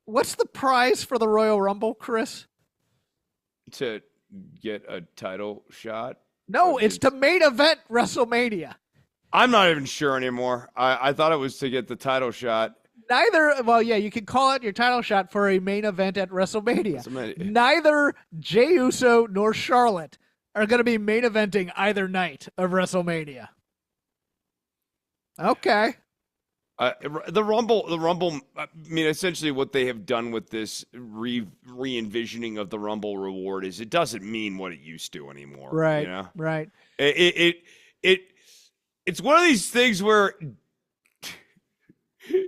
S1: What's the prize for the Royal Rumble, Chris?
S2: To get a title shot?
S1: No, it's to main event WrestleMania.
S2: I'm not even sure anymore. I thought it was to get the title shot.
S1: You can call it your title shot for a main event at WrestleMania. Neither Jey Uso nor Charlotte are going to be main eventing either night of WrestleMania. Okay.
S2: The Rumble. I mean, essentially, what they have done with this re-envisioning of the Rumble reward is it doesn't mean what it used to anymore.
S1: Right.
S2: You know?
S1: Right.
S2: It's one of these things where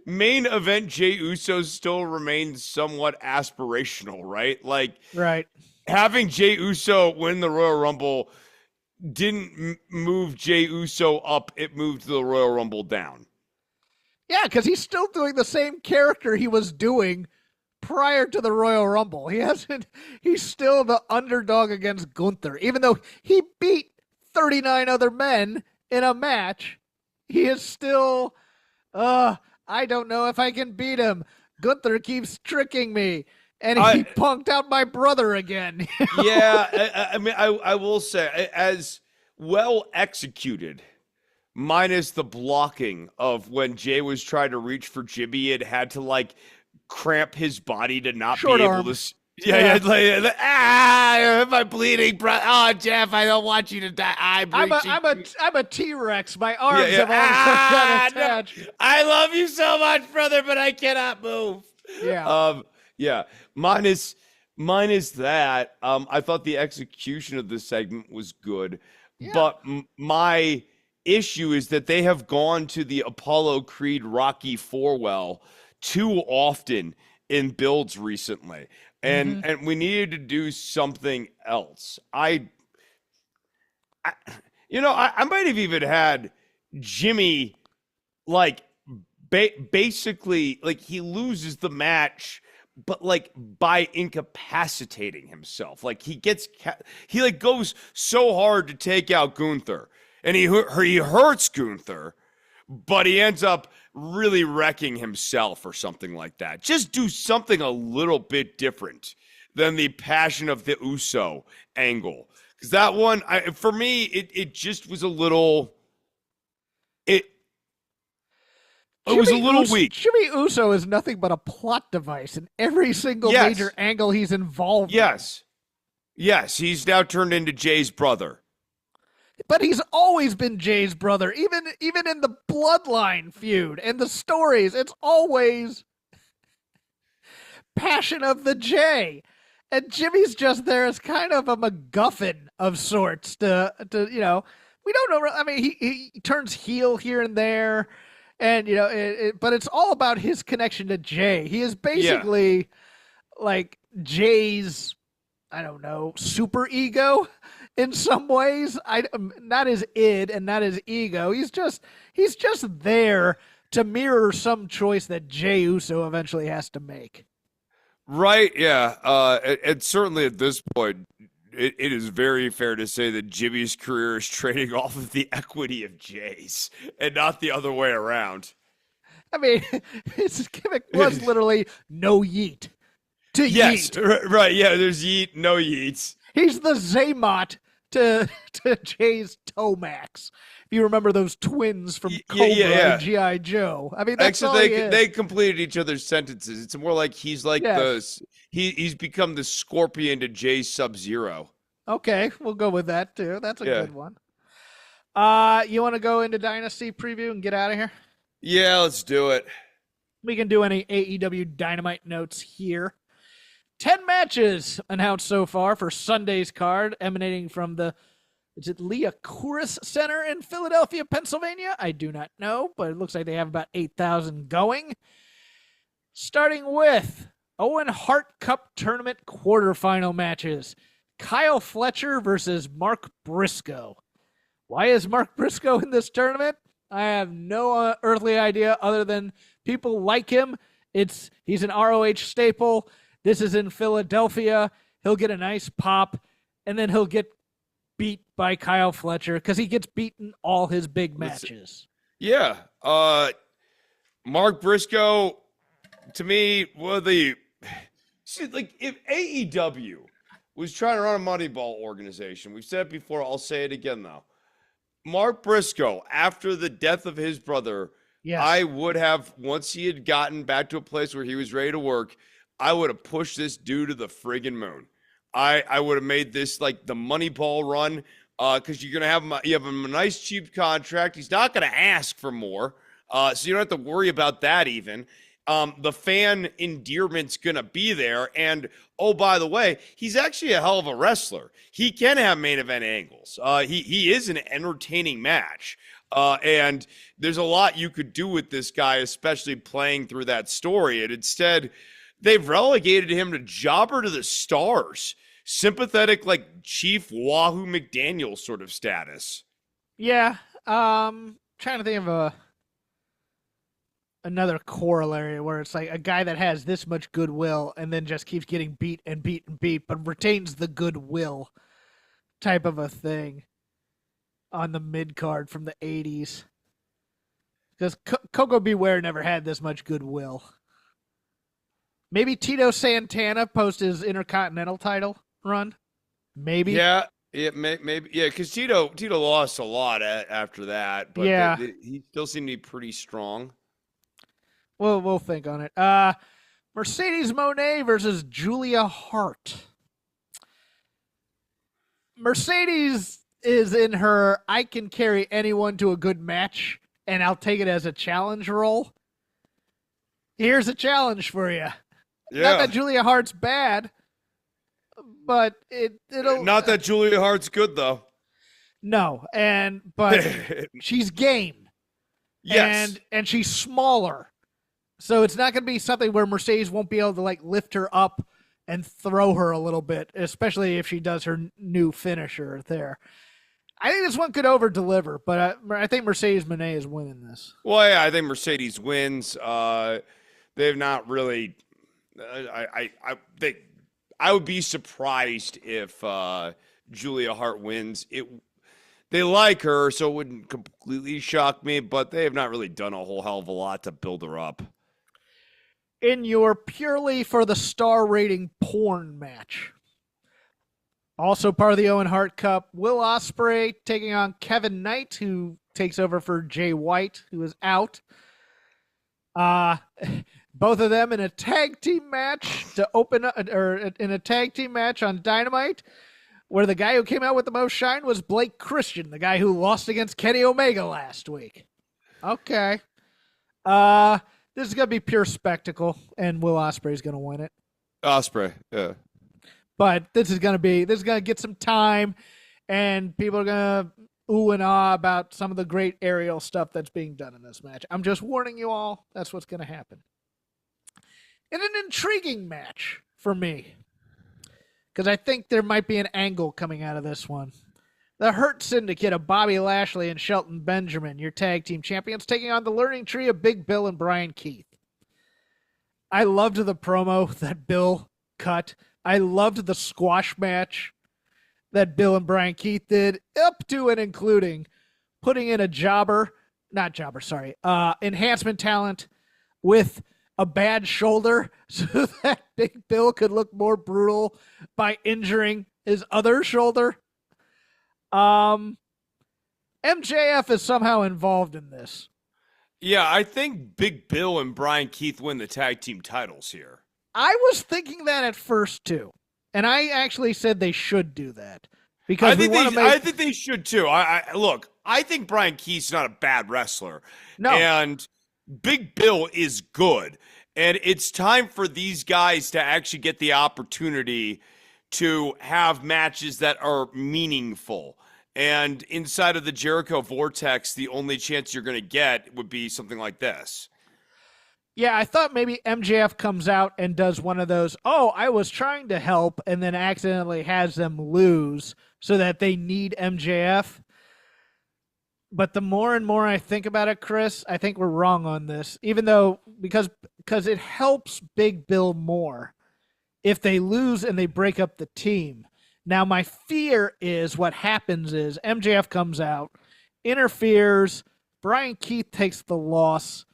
S2: main event Jey Uso still remains somewhat aspirational, right? Like,
S1: right.
S2: Having Jey Uso win the Royal Rumble didn't move Jey Uso up; it moved the Royal Rumble down.
S1: Yeah, because he's still doing the same character he was doing prior to the Royal Rumble. He's still the underdog against Gunther, even though he beat 39 other men in a match. He is still, I don't know if I can beat him. Gunther keeps tricking me, and he punked out my brother again.
S2: Yeah, I mean, I will say, as well executed, minus the blocking of when Jay was trying to reach for Jimmy and had to like cramp his body to not
S1: Short
S2: be
S1: arm.
S2: able to. Yeah. Am I bleeding, bro? Oh, Jeff, I don't want you to die.
S1: I'm a T-Rex. My arms have all got attached.
S2: No, I love you so much, brother, but I cannot move.
S1: Yeah.
S2: Yeah. Minus that, I thought the execution of this segment was good, but my issue is that they have gone to the Apollo Creed Rocky Four too often in builds recently. And we needed to do something else. I might have even had Jimmy like basically like he loses the match, but like by incapacitating himself. Like he like goes so hard to take out Gunther, and he hurts Gunther, but he ends up really wrecking himself or something like that. Just do something a little bit different than the Passion of the Uso angle. Because that one, for me, it just was a little... It was a little weak.
S1: Jimmy Uso is nothing but a plot device in every single major angle he's involved in.
S2: Yes, he's now turned into Jay's brother.
S1: But he's always been Jay's brother, even in the Bloodline feud and the stories. It's always Passion of the Jay, and Jimmy's just there as kind of a MacGuffin of sorts. We don't know. I mean, he turns heel here and there, and but it's all about his connection to Jay. He is basically like Jay's, I don't know, super ego. In some ways, not his id and not his ego. He's just there to mirror some choice that Jey Uso eventually has to make.
S2: Right, yeah. And certainly at this point, it is very fair to say that Jimmy's career is trading off of the equity of Jay's and not the other way around.
S1: I mean, his gimmick was literally no yeet to yeet.
S2: Right, yeah, there's yeet, no yeets.
S1: He's the Zaymot to Jay's Tomax. If you remember those twins from Cobra and G.I. Joe. I mean, that's
S2: actually they completed each other's sentences. It's more like he's like he's become the Scorpion to Jay's Sub-Zero.
S1: Okay, we'll go with that too. That's a good one. You want to go into Dynasty preview and get out of here?
S2: Yeah, let's do it.
S1: We can do any AEW Dynamite notes here. 10 matches announced so far for Sunday's card, emanating from the Leah Kouris Center in Philadelphia, Pennsylvania? I do not know, but it looks like they have about 8,000 going. Starting with Owen Hart Cup Tournament quarterfinal matches. Kyle Fletcher versus Mark Briscoe. Why is Mark Briscoe in this tournament? I have no earthly idea other than people like him. He's an ROH staple. This is in Philadelphia. He'll get a nice pop, and then he'll get beat by Kyle Fletcher because he gets beaten all his big matches.
S2: Yeah. Mark Briscoe, to me, if AEW was trying to run a Moneyball organization, we've said it before, I'll say it again, though. Mark Briscoe, after the death of his brother, yes. I would have, once he had gotten back to a place where he was ready to work, I would have pushed this dude to the friggin' moon. I would have made this like the Moneyball run because you have him a nice cheap contract. He's not going to ask for more, so you don't have to worry about that even. The fan endearment's going to be there. And, oh, by the way, he's actually a hell of a wrestler. He can have main event angles. He is an entertaining match. And there's a lot you could do with this guy, especially playing through that story. And instead, they've relegated him to jobber to the stars. Sympathetic, like Chief Wahoo McDaniel sort of status.
S1: Yeah. Trying to think of another corollary where it's like a guy that has this much goodwill and then just keeps getting beat and beat and beat, but retains the goodwill type of a thing on the mid card from the 80s. Because Coco Beware never had this much goodwill. Maybe Tito Santana post his Intercontinental title run. Maybe.
S2: Yeah, maybe. Yeah, because Tito lost a lot after that, but
S1: yeah.
S2: He still seemed to be pretty strong.
S1: Well, we'll think on it. Mercedes Moné versus Julia Hart. Mercedes is in her I can carry anyone to a good match, and I'll take it as a challenge role. Here's a challenge for you. Yeah. Not that Julia Hart's bad, but it'll...
S2: Not that Julia Hart's good, though.
S1: No, but she's game.
S2: Yes.
S1: And she's smaller. So it's not going to be something where Mercedes won't be able to like lift her up and throw her a little bit, especially if she does her new finisher there. I think this one could over-deliver, but I think Mercedes Moné is winning this.
S2: Well, yeah, I think Mercedes wins. They've not really... I would be surprised if Julia Hart wins. They like her, so it wouldn't completely shock me, but they have not really done a whole hell of a lot to build her up.
S1: In your purely for the star rating porn match, also part of the Owen Hart Cup, Will Ospreay taking on Kevin Knight, who takes over for Jay White, who is out. Both of them in a tag team match to open up, or in a tag team match on Dynamite, where the guy who came out with the most shine was Blake Christian, the guy who lost against Kenny Omega last week. Okay. This is going to be pure spectacle, and Will Ospreay's going to win it.
S2: Ospreay, yeah.
S1: But this is going to get some time, and people are going to ooh and ah about some of the great aerial stuff that's being done in this match. I'm just warning you all, that's what's going to happen. In an intriguing match for me, because I think there might be an angle coming out of this one. The Hurt Syndicate of Bobby Lashley and Shelton Benjamin, your tag team champions, taking on the Learning Tree of Big Bill and Brian Keith. I loved the promo that Bill cut. I loved the squash match that Bill and Brian Keith did, up to and including putting in enhancement talent with a bad shoulder so that Big Bill could look more brutal by injuring his other shoulder. MJF is somehow involved in this.
S2: Yeah, I think Big Bill and Brian Keith win the tag team titles here.
S1: I was thinking that at first too, and I actually said they should do that because I
S2: think they should too. I think Brian Keith's not a bad wrestler.
S1: No,
S2: and Big Bill is good, and it's time for these guys to actually get the opportunity to have matches that are meaningful. And inside of the Jericho Vortex, the only chance you're going to get would be something like this.
S1: Yeah, I thought maybe MJF comes out and does one of those, I was trying to help, and then accidentally has them lose so that they need MJF. But the more and more I think about it, Chris, I think we're wrong on this. Even though because it helps Big Bill more if they lose and they break up the team. Now my fear is what happens is MJF comes out, interferes, Brian Keith takes the loss.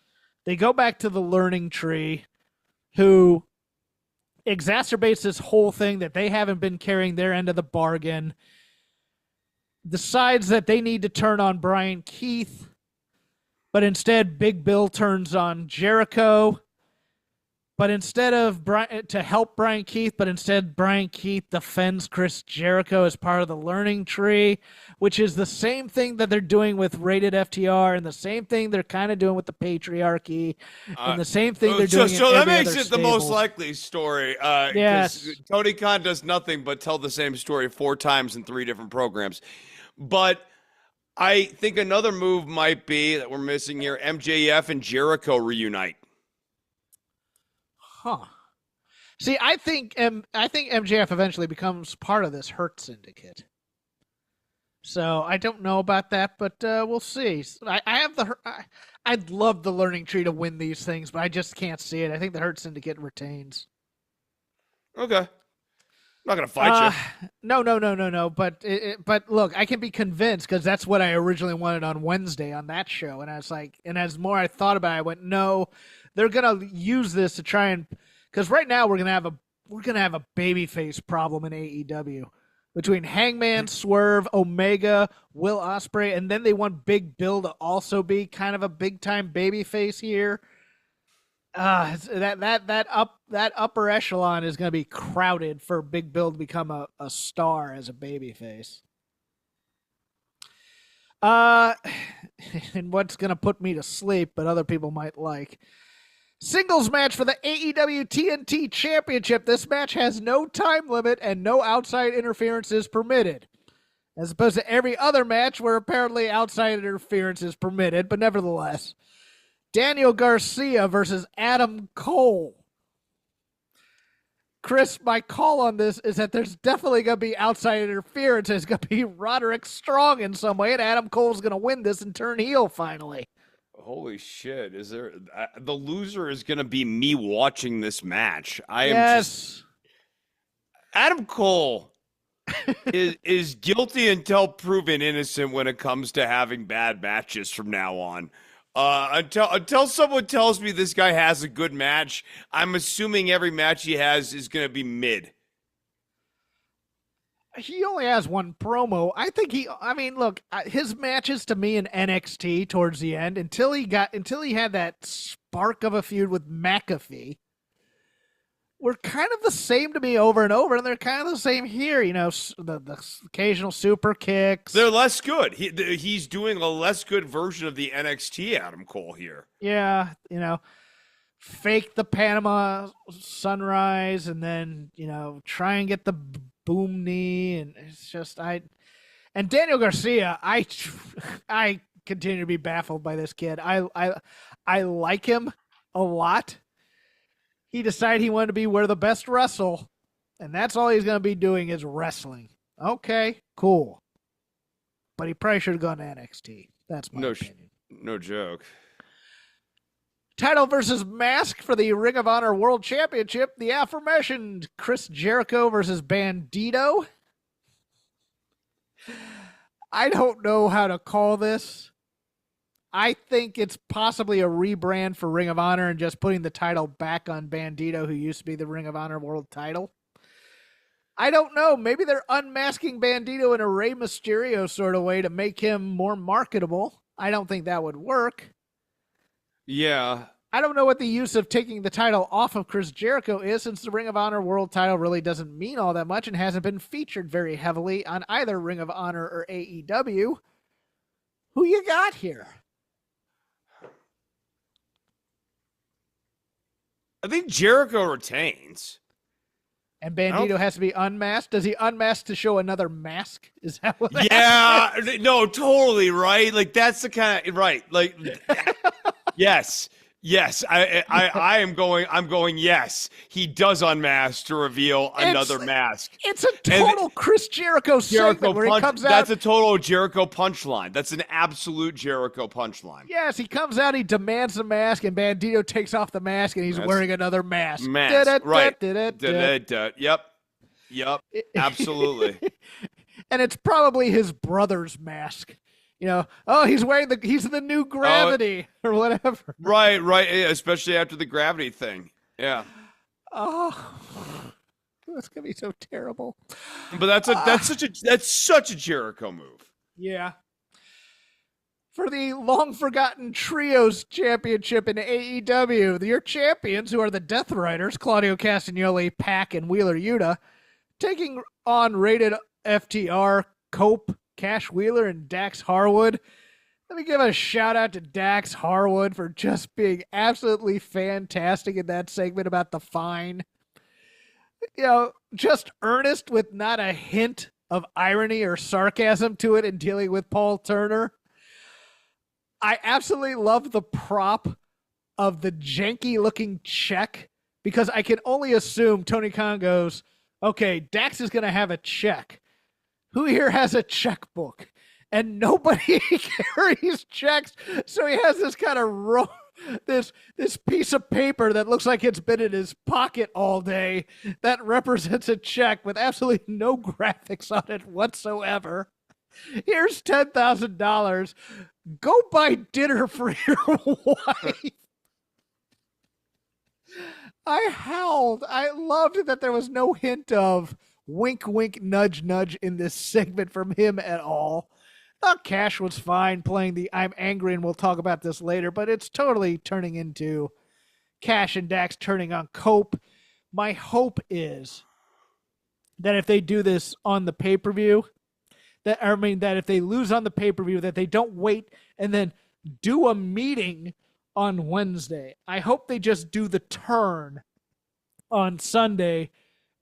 S1: They go back to the learning tree, who exacerbates this whole thing that they haven't been carrying their end of the bargain, decides that they need to turn on Brian Keith, but instead Big Bill turns on Jericho. But instead of to help Brian Keith, but instead Brian Keith defends Chris Jericho as part of the learning tree, which is the same thing that they're doing with Rated FTR, and the same thing they're kind of doing with the Patriarchy, and the same thing they're doing. So
S2: that makes it the most likely story.
S1: Yes,
S2: Tony Khan does nothing but tell the same story 4 times in 3 different programs. But I think another move might be that we're missing here: MJF and Jericho reunite.
S1: Huh. See, I think MJF eventually becomes part of this Hurt Syndicate. So I don't know about that, but we'll see. I'd love the Learning Tree to win these things, but I just can't see it. I think the Hurt Syndicate retains.
S2: Okay. I'm not gonna fight you.
S1: No. But look, I can be convinced because that's what I originally wanted on Wednesday on that show, and I was like, and as more I thought about it, I went, no. They're gonna use this to try and, because right now we're gonna have a babyface problem in AEW between Hangman, Swerve, Omega, Will Ospreay, and then they want Big Bill to also be kind of a big time babyface here. That upper echelon is gonna be crowded for Big Bill to become a star as a babyface. And what's gonna put me to sleep, but other people might like. Singles match for the AEW TNT Championship. This match has no time limit and no outside interference is permitted. As opposed to every other match where apparently outside interference is permitted, but nevertheless. Daniel Garcia versus Adam Cole. Chris, my call on this is that there's definitely going to be outside interference. It's going to be Roderick Strong in some way, and Adam Cole's going to win this and turn heel finally.
S2: Holy shit. Is there the loser is going to be me watching this match. Adam Cole is guilty until proven innocent when it comes to having bad matches from now on. Until someone tells me this guy has a good match, I'm assuming every match he has is going to be mid.
S1: He only has one promo. Look, his matches to me in NXT towards the end, until he had that spark of a feud with McAfee, were kind of the same to me over and over, and they're kind of the same here. You know, the occasional super kicks.
S2: They're less good. He's doing a less good version of the NXT Adam Cole here.
S1: Yeah, you know, fake the Panama Sunrise, and then try and get the boom knee, and it's just and Daniel Garcia, I continue to be baffled by this kid. I like him a lot. He decided he wanted to be where the best wrestle, and that's all he's going to be doing is wrestling. Okay, cool. But he probably should have gone to NXT. That's my opinion.
S2: No joke.
S1: Title versus mask for the Ring of Honor World Championship. The aforementioned Chris Jericho versus Bandito. I don't know how to call this. I think it's possibly a rebrand for Ring of Honor and just putting the title back on Bandito, who used to be the Ring of Honor World title. I don't know. Maybe they're unmasking Bandito in a Rey Mysterio sort of way to make him more marketable. I don't think that would work.
S2: Yeah.
S1: I don't know what the use of taking the title off of Chris Jericho is, since the Ring of Honor World title really doesn't mean all that much and hasn't been featured very heavily on either Ring of Honor or AEW. Who you got here?
S2: I think Jericho retains.
S1: And Bandito has to be unmasked? Does he unmask to show another mask? Is that what
S2: no, totally, right? Like, that's the kind of, right. Like, yes. Yes, I am going. I'm going. Yes, he does unmask to reveal another mask.
S1: It's a total Chris Jericho segment where he comes out.
S2: That's a total Jericho punchline. That's an absolute Jericho punchline.
S1: Yes, he comes out. He demands the mask, and Bandito takes off the mask, and he's wearing another mask.
S2: Right. Yep. Absolutely.
S1: And it's probably his brother's mask. He's wearing he's the new Gravity or whatever.
S2: Right. Especially after the Gravity thing. Yeah.
S1: Oh, that's gonna be so terrible.
S2: But that's such a Jericho move.
S1: Yeah. For the long forgotten Trios Championship in AEW, your champions, who are the Death Riders, Claudio Castagnoli, Pac, and Wheeler Yuta, taking on rated FTR, Cope, Cash Wheeler, and Dax Harwood. Let me give a shout out to Dax Harwood for just being absolutely fantastic in that segment about the fine. Just earnest with not a hint of irony or sarcasm to it in dealing with Paul Turner. I absolutely love the prop of the janky looking check because I can only assume Tony Khan goes, okay, Dax is going to have a check. Who here has a checkbook? And nobody carries checks. So he has this kind of this piece of paper that looks like it's been in his pocket all day that represents a check with absolutely no graphics on it whatsoever. Here's $10,000. Go buy dinner for your wife. I howled. I loved that there was no hint of wink, wink, nudge, nudge in this segment from him at all. Cash was fine playing the I'm angry and we'll talk about this later, but it's totally turning into Cash and Dax turning on Cope. My hope is that if they do this on the pay-per-view, that if they lose on the pay-per-view, that they don't wait and then do a meeting on Wednesday. I hope they just do the turn on Sunday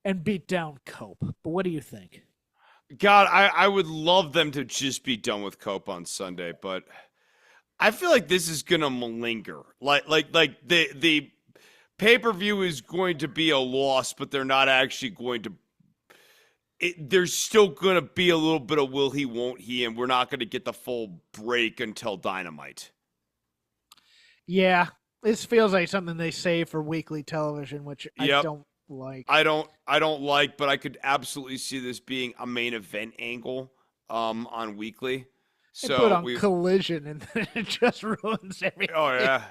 S1: and beat down Cope. But what do you think?
S2: God, I would love them to just be done with Cope on Sunday, but I feel like this is gonna malinger. Like the pay-per-view is going to be a loss, but they're not actually going to. There's still gonna be a little bit of will he, won't he, and we're not gonna get the full break until Dynamite.
S1: Yeah, this feels like something they save for weekly television, which I don't like.
S2: I don't like, but I could absolutely see this being a main event angle on weekly. So
S1: they put on Collision and then it just ruins everything.
S2: Oh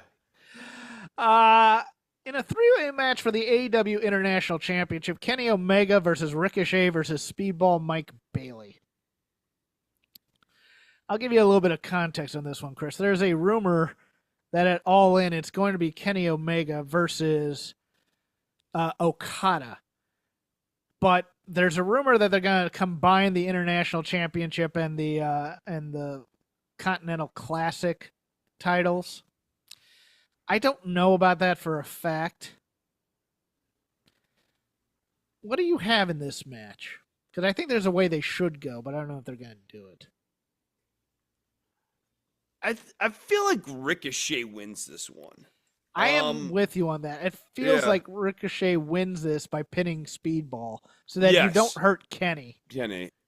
S1: yeah. In a three-way match for the AEW International Championship, Kenny Omega versus Ricochet versus Speedball Mike Bailey. I'll give you a little bit of context on this one, Chris. There's a rumor that at All In, it's going to be Kenny Omega versus Okada. But there's a rumor that they're going to combine the International Championship and the Continental Classic titles. I don't know about that for a fact. What do you have in this match? Because I think there's a way they should go, but I don't know if they're going to do it.
S2: I feel like Ricochet wins this one.
S1: I am with you on that. It feels like Ricochet wins this by pinning Speedball so that you don't hurt Kenny.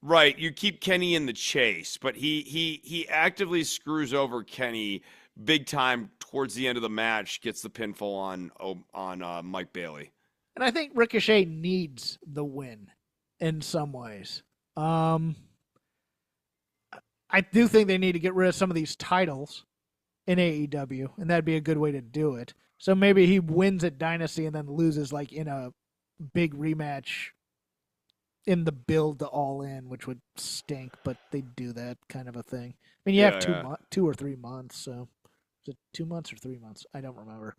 S2: Right. You keep Kenny in the chase, but he actively screws over Kenny big time towards the end of the match, gets the pinfall on Mike Bailey.
S1: And I think Ricochet needs the win in some ways. I do think they need to get rid of some of these titles in AEW, and that'd be a good way to do it. So maybe he wins at Dynasty and then loses like in a big rematch in the build to All In, which would stink, but they do that kind of a thing. I mean, you have 2 or 3 months, so is it 2 months or 3 months? I don't remember.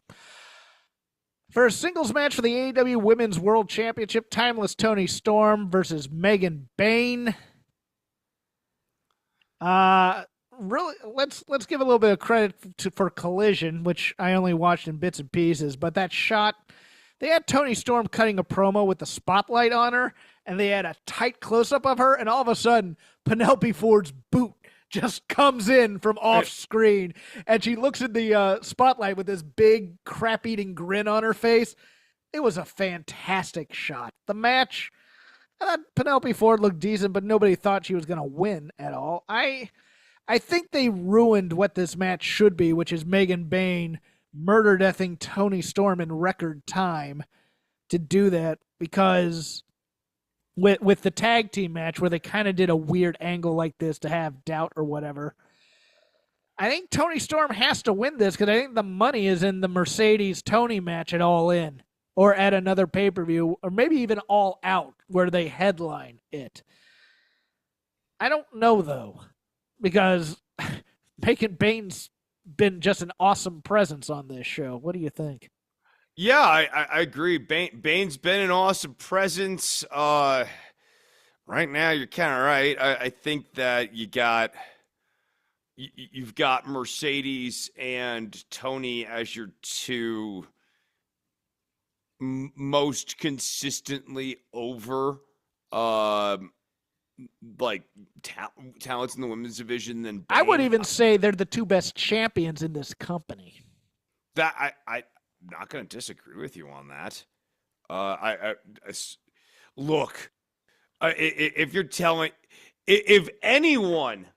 S1: For a singles match for the AEW Women's World Championship, Timeless Toni Storm versus Megan Bayne. Really, let's give a little bit of credit for Collision, which I only watched in bits and pieces, but that shot, they had Toni Storm cutting a promo with the spotlight on her, and they had a tight close-up of her, and all of a sudden, Penelope Ford's boot just comes in from off screen, and she looks in the spotlight with this big crap-eating grin on her face. It was a fantastic shot. The match, Penelope Ford looked decent, but nobody thought she was going to win at all. I think they ruined what this match should be, which is Megan Bayne murder-deathing Toni Storm in record time to do that, because with the tag team match where they kind of did a weird angle like this to have doubt or whatever, I think Toni Storm has to win this because I think the money is in the Mercedes-Toni match at All In or at another pay-per-view or maybe even All Out where they headline it. I don't know, though, because Megan Bayne's been just an awesome presence on this show. What do you think?
S2: Yeah, I agree. Bane's been an awesome presence. Right now, you're kind of right. I think that you've got Mercedes and Toni as your two most consistently over talents in the women's division than Bayne.
S1: I would even say they're the two best champions in this company.
S2: That I'm not going to disagree with you on that. Look, if you're telling, if anyone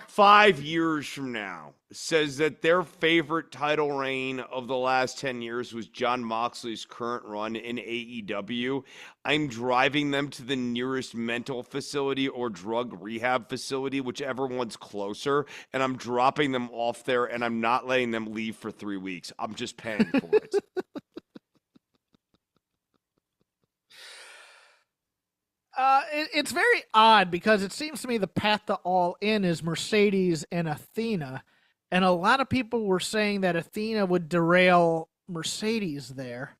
S2: 5 years from now says that their favorite title reign of the last 10 years was Jon Moxley's current run in AEW, I'm driving them to the nearest mental facility or drug rehab facility, whichever one's closer, and I'm dropping them off there, and I'm not letting them leave for 3 weeks. I'm just paying for it.
S1: It's very odd because it seems to me the path to All In is Mercedes and Athena, and a lot of people were saying that Athena would derail Mercedes there,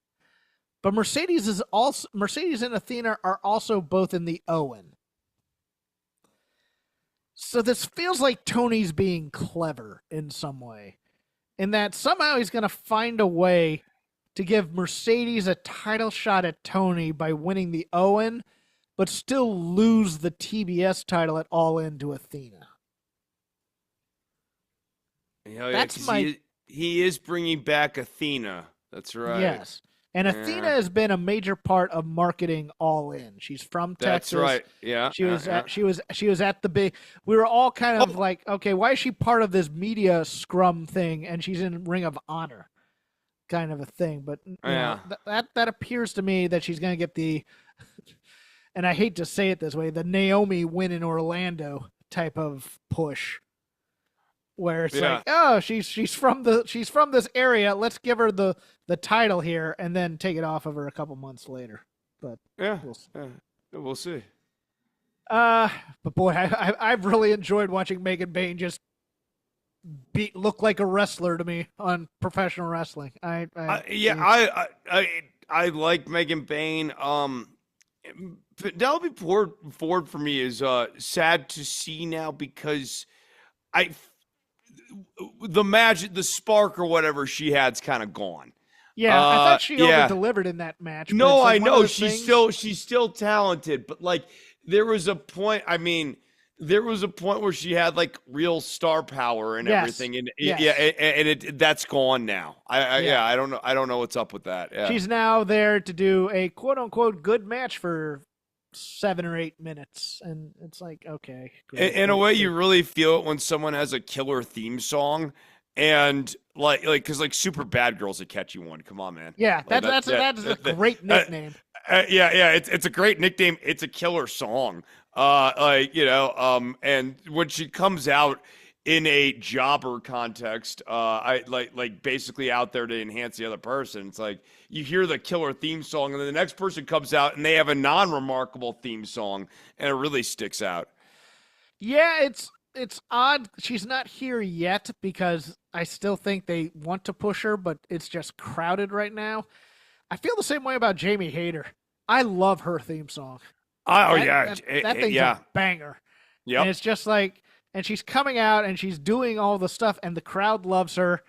S1: but Mercedes and Athena are also both in the Owen. So this feels like Tony's being clever in some way, in that somehow he's going to find a way to give Mercedes a title shot at Tony by winning the Owen, but still lose the TBS title at All In to Athena.
S2: He is bringing back Athena. That's right.
S1: Yes. And Athena has been a major part of marketing All In. She's from Texas.
S2: That's right. Yeah.
S1: She was at the big. We were all kind of like, okay, why is she part of this media scrum thing? And she's in Ring of Honor, kind of a thing. But you know, that appears to me that she's going to get the. And I hate to say it this way, the Naomi win in Orlando type of push, where it's like, oh, she's from this area. Let's give her the title here, and then take it off of her a couple months later. But
S2: we'll see.
S1: But boy, I've really enjoyed watching Megan Bayne just look like a wrestler to me on professional wrestling. I
S2: like Megan Bayne. Penelope Ford for me is sad to see now because the magic, the spark or whatever she had's kind of gone.
S1: Yeah, I thought she over-delivered in that match.
S2: No, I know she's still talented, but like there was a point. I mean, there was a point where she had like real star power and everything, and that's gone now. I don't know. I don't know what's up with that. Yeah.
S1: She's now there to do a quote unquote good match for 7 or 8 minutes, and it's like, okay.
S2: In a way, you really feel it when someone has a killer theme song, and like because like Super Bad Girl's a catchy one. Come on, man.
S1: Yeah, that's a great nickname.
S2: It's a great nickname. It's a killer song. And when she comes out in a jobber context, I like basically out there to enhance the other person. It's like you hear the killer theme song, and then the next person comes out and they have a non-remarkable theme song, and it really sticks out.
S1: Yeah, it's odd. She's not here yet because I still think they want to push her, but it's just crowded right now. I feel the same way about Jamie Hayter. I love her theme song. That thing's a banger. Yeah, and it's just like, and she's coming out and she's doing all the stuff, and the crowd loves her,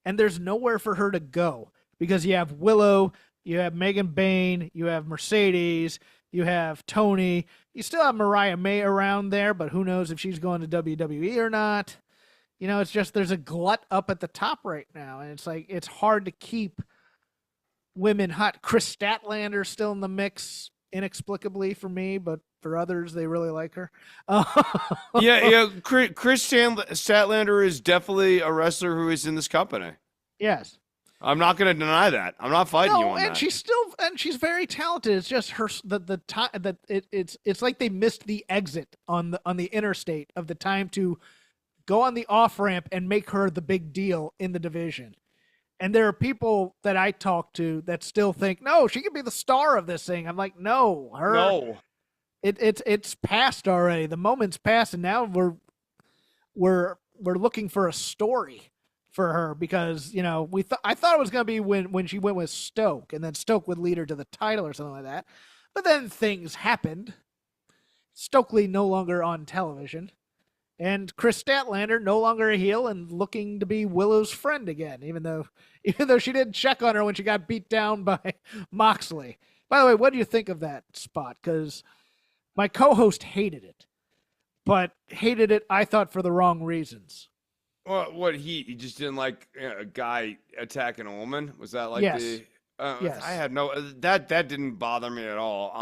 S1: and there's nowhere for her to go because you have Willow, You have Megan Bayne. You have Mercedes. You have Tony. You still have Mariah May around there, but who knows if she's going to WWE or not. It's just there's a glut up at the top right now, and it's like it's hard to keep women hot. Chris Statlander's still in the mix, inexplicably for me, but for others, they really like her.
S2: Yeah. Chris Statlander is definitely a wrestler who is in this company.
S1: Yes.
S2: I'm not going to deny that. I'm not fighting you on that.
S1: She's very talented. It's just her the time that it's like they missed the exit on the interstate of the time to go on the off ramp and make her the big deal in the division. And there are people that I talk to that still think, no, she could be the star of this thing. I'm like, no. It's past already. The moment's passed, and now we're looking for a story for her because I thought it was going to be when she went with Stoke, and then Stoke would lead her to the title or something like that. But then things happened. Stokely no longer on television, and Chris Statlander no longer a heel and looking to be Willow's friend again, even though she didn't check on her when she got beat down by Moxley. By the way, what do you think of that spot? Because my co-host hated it, but hated it, I thought, for the wrong reasons.
S2: Well, what he just didn't like a guy attacking a woman? Was that like
S1: yes.
S2: Yes. I had that didn't bother me at all.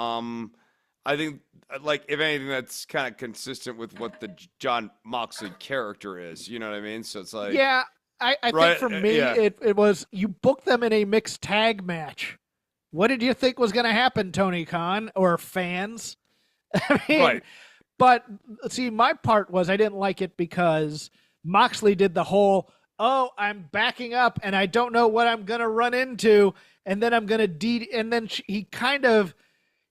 S2: I think like if anything that's kind of consistent with what the John Moxley character is. You know what I mean? So it's like
S1: I think for me it was you booked them in a mixed tag match. What did you think was going to happen, Tony Khan or fans? I mean,
S2: right.
S1: But see, my part was I didn't like it because Moxley did the whole, I'm backing up and I don't know what I'm going to run into. And then I'm going to and then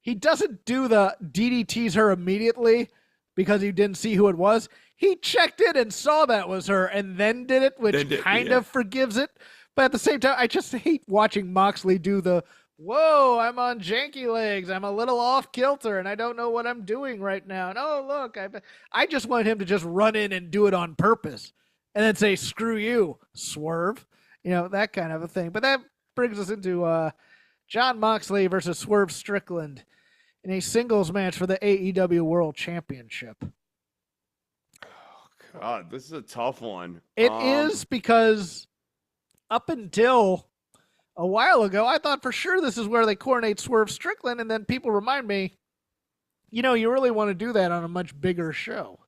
S1: he doesn't do the DDTs her immediately because he didn't see who it was. He checked it and saw that was her and then did it, which kind of forgives it. But at the same time, I just hate watching Moxley do the, whoa, I'm on janky legs. I'm a little off kilter and I don't know what I'm doing right now. And look, I just want him to just run in and do it on purpose and then say, screw you, Swerve. That kind of a thing. But that brings us into Jon Moxley versus Swerve Strickland in a singles match for the AEW World Championship.
S2: Oh, God, this is a tough one.
S1: It is because up until a while ago, I thought for sure this is where they coronate Swerve Strickland, and then people remind me, you really want to do that on a much bigger show.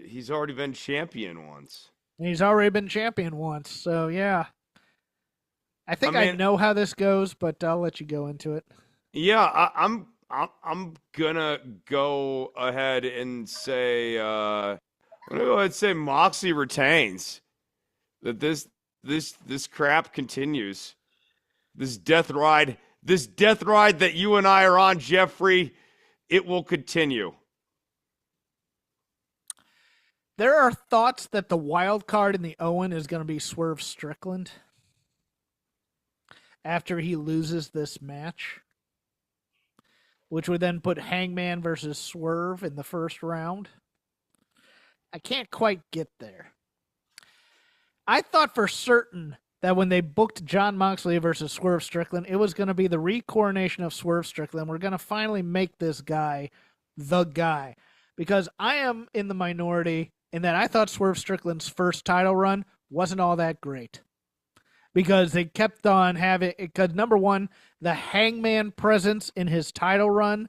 S2: He's already been champion once.
S1: So yeah. I think I know how this goes, but I'll let you go into it.
S2: Yeah, I'm gonna go ahead and say Moxley retains. That this crap continues. This death ride that you and I are on, Jeffrey, it will continue.
S1: There are thoughts that the wild card in the Owen is going to be Swerve Strickland after he loses this match, which would then put Hangman versus Swerve in the first round. I can't quite get there. I thought for certain that when they booked Jon Moxley versus Swerve Strickland, it was going to be the recoronation of Swerve Strickland. We're going to finally make this guy the guy. Because I am in the minority in that I thought Swerve Strickland's first title run wasn't all that great. Because they kept on having, because number one, the Hangman presence in his title run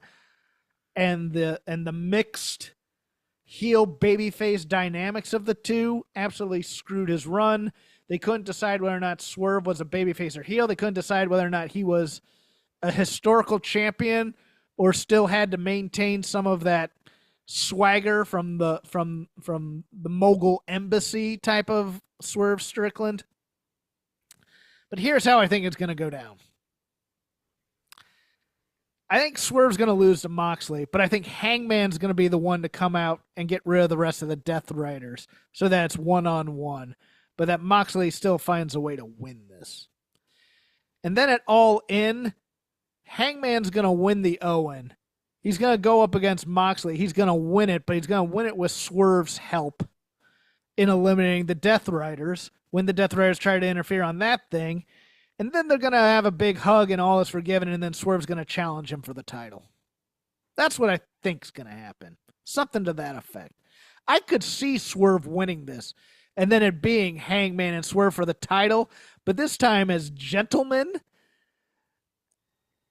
S1: and the mixed heel babyface dynamics of the two absolutely screwed his run. They couldn't decide whether or not Swerve was a babyface or heel. They couldn't decide whether or not he was a historical champion or still had to maintain some of that swagger from the Mogul Embassy type of Swerve Strickland. But here's how I think it's going to go down. I think Swerve's going to lose to Moxley, but I think Hangman's going to be the one to come out and get rid of the rest of the Death Riders so that it's one-on-one, but that Moxley still finds a way to win this. And then at All In, Hangman's going to win the Owen. He's going to go up against Moxley. He's going to win it, but he's going to win it with Swerve's help in eliminating the Death Riders when the Death Riders try to interfere on that thing. And then they're going to have a big hug and all is forgiven, and then Swerve's going to challenge him for the title. That's what I think's going to happen. Something to that effect. I could see Swerve winning this, and then it being Hangman and Swerve for the title, but this time as gentlemen,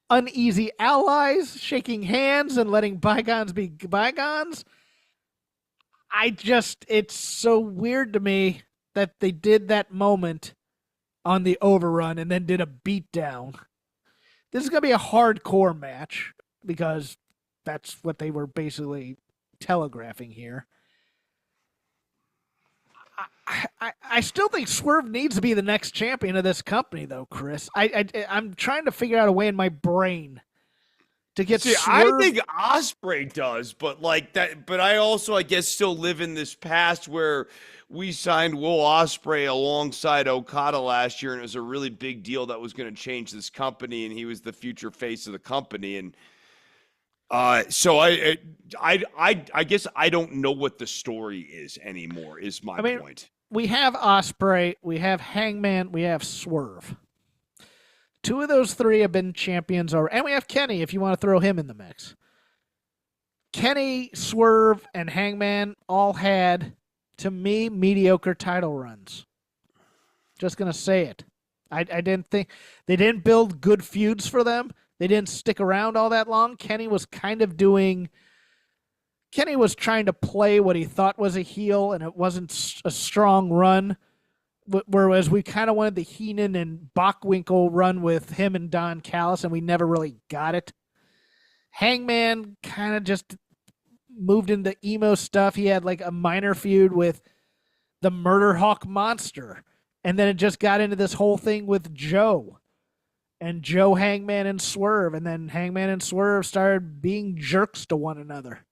S1: uneasy allies, shaking hands and letting bygones be bygones. It's so weird to me that they did that moment on the overrun and then did a beatdown. This is going to be a hardcore match because that's what they were basically telegraphing here. I still think Swerve needs to be the next champion of this company, though, Chris. I'm trying to figure out a way in my brain to get Swerve.
S2: I think Ospreay does, but like that. But I also, I guess, still live in this past where we signed Will Ospreay alongside Okada last year, and it was a really big deal that was going to change this company, and he was the future face of the company. And so I guess I don't know what the story is anymore. Is my point.
S1: We have Ospreay, we have Hangman, we have Swerve. Two of those three have been champions already. And we have Kenny, if you want to throw him in the mix. Kenny, Swerve, and Hangman all had, to me, mediocre title runs. Just going to say it. I didn't think... They didn't build good feuds for them. They didn't stick around all that long. Kenny was trying to play what he thought was a heel, and it wasn't a strong run. Whereas we kind of wanted the Heenan and Bockwinkel run with him and Don Callis, and we never really got it. Hangman kind of just moved into emo stuff. He had like a minor feud with the Murder Hawk Monster, and then it just got into this whole thing with Joe. And Joe, Hangman, and Swerve, and then Hangman and Swerve started being jerks to one another.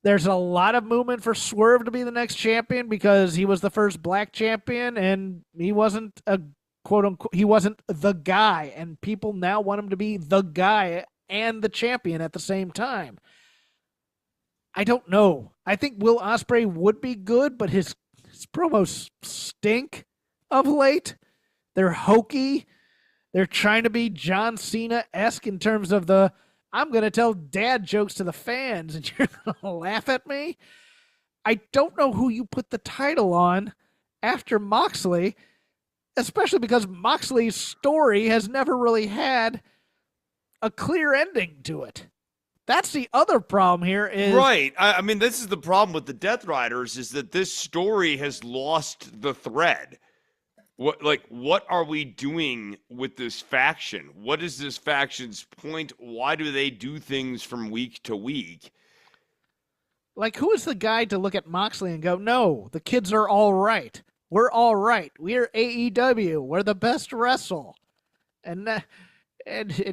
S1: There's a lot of movement for Swerve to be the next champion because he was the first black champion and he wasn't a quote-unquote, he wasn't the guy, and people now want him to be the guy and the champion at the same time. I don't know. I think Will Ospreay would be good, but his promos stink of late. They're hokey. They're trying to be John Cena-esque in terms of the, I'm going to tell dad jokes to the fans and you're going to laugh at me. I don't know who you put the title on after Moxley, especially because Moxley's story has never really had a clear ending to it. That's the other problem here is...
S2: Right. I mean, this is the problem with the Death Riders is that this story has lost the thread. What are we doing with this faction? What is this faction's point? Why do they do things from week to week?
S1: Like, who is the guy to look at Moxley and go, no, the kids are all right. We're all right. We're AEW. We're the best wrestle. And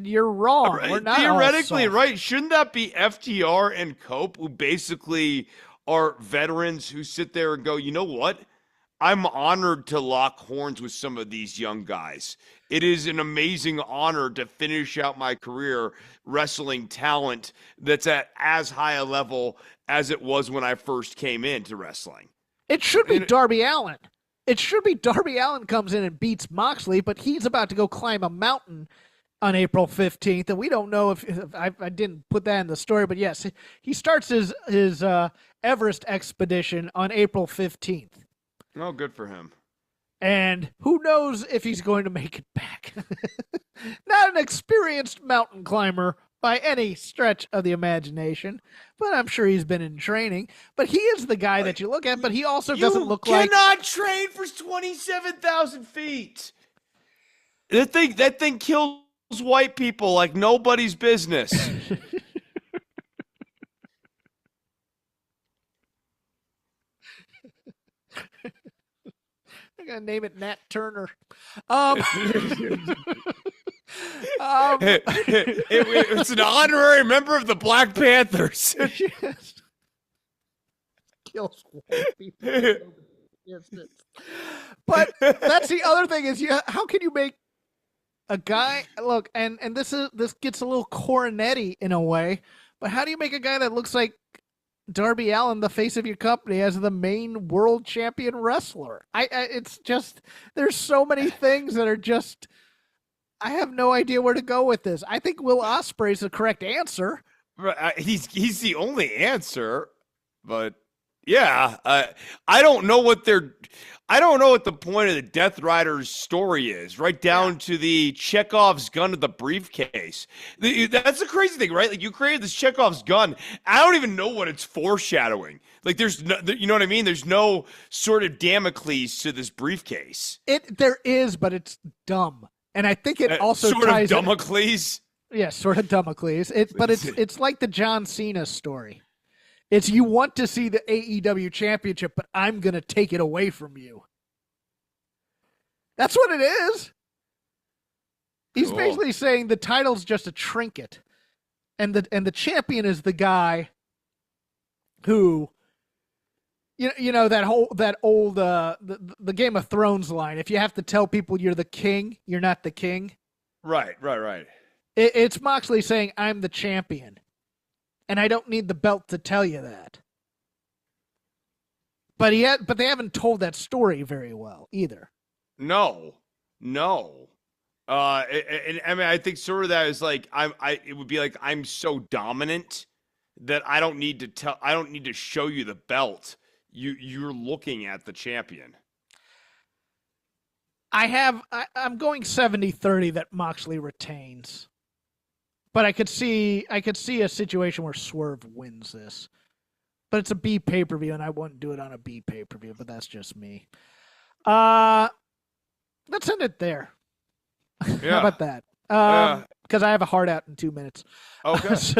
S1: you're wrong.
S2: Right.
S1: We're not
S2: theoretically right. Shouldn't that be FTR and Cope, who basically are veterans who sit there and go, you know what? I'm honored to lock horns with some of these young guys. It is an amazing honor to finish out my career wrestling talent that's at as high a level as it was when I first came into wrestling.
S1: It should be Darby Allin. It should be Darby Allin comes in and beats Moxley, but he's about to go climb a mountain on April 15th, and we don't know if I didn't put that in the story, but yes, he starts his Everest expedition on April 15th.
S2: Oh, good for him.
S1: And who knows if he's going to make it back. Not an experienced mountain climber by any stretch of the imagination, but I'm sure he's been in training. But he is the guy that you look at, but he also doesn't look like...
S2: You cannot train for 27,000 feet. That thing kills white people like nobody's business.
S1: I'm going to name it Nat Turner.
S2: It's an honorary member of the Black Panthers.
S1: Yes. Kills white people. But that's the other thing is, how can you make a guy look, and this gets a little Coronetti in a way, but how do you make a guy that looks like Darby Allin, the face of your company, as the main world champion wrestler. It's just, there's so many things that are just, I have no idea where to go with this. I think Will Ospreay's the correct answer.
S2: He's the only answer, but yeah, I don't know what the point of the Death Rider's story is, right down to the Chekhov's gun of the briefcase. That's the crazy thing, right? Like, you created this Chekhov's gun. I don't even know what it's foreshadowing. Like, there's no, you know what I mean? There's no sort of Damocles to this briefcase.
S1: There is, but it's dumb. And I think it also
S2: sort
S1: ties
S2: of Damocles.
S1: Yeah, sort of Damocles. But it's like the John Cena story. It's, you want to see the AEW championship, but I'm going to take it away from you. That's what it is. He's basically saying the title's just a trinket. And the champion is the guy who, you know that old the Game of Thrones line. If you have to tell people you're the king, you're not the king.
S2: Right.
S1: It's Moxley saying, I'm the champion. And I don't need the belt to tell you that. But they haven't told that story very well either.
S2: No. And I mean, I think sort of that is like, it would be like, I'm so dominant that I don't need to show you the belt. You're looking at the champion.
S1: I'm going 70-30 that Moxley retains. But I could see a situation where Swerve wins this. But it's a B pay-per-view, and I wouldn't do it on a B pay-per-view, but that's just me. Let's end it there.
S2: Yeah.
S1: How about that? Because I have a hard out in 2 minutes.
S2: Okay.
S1: This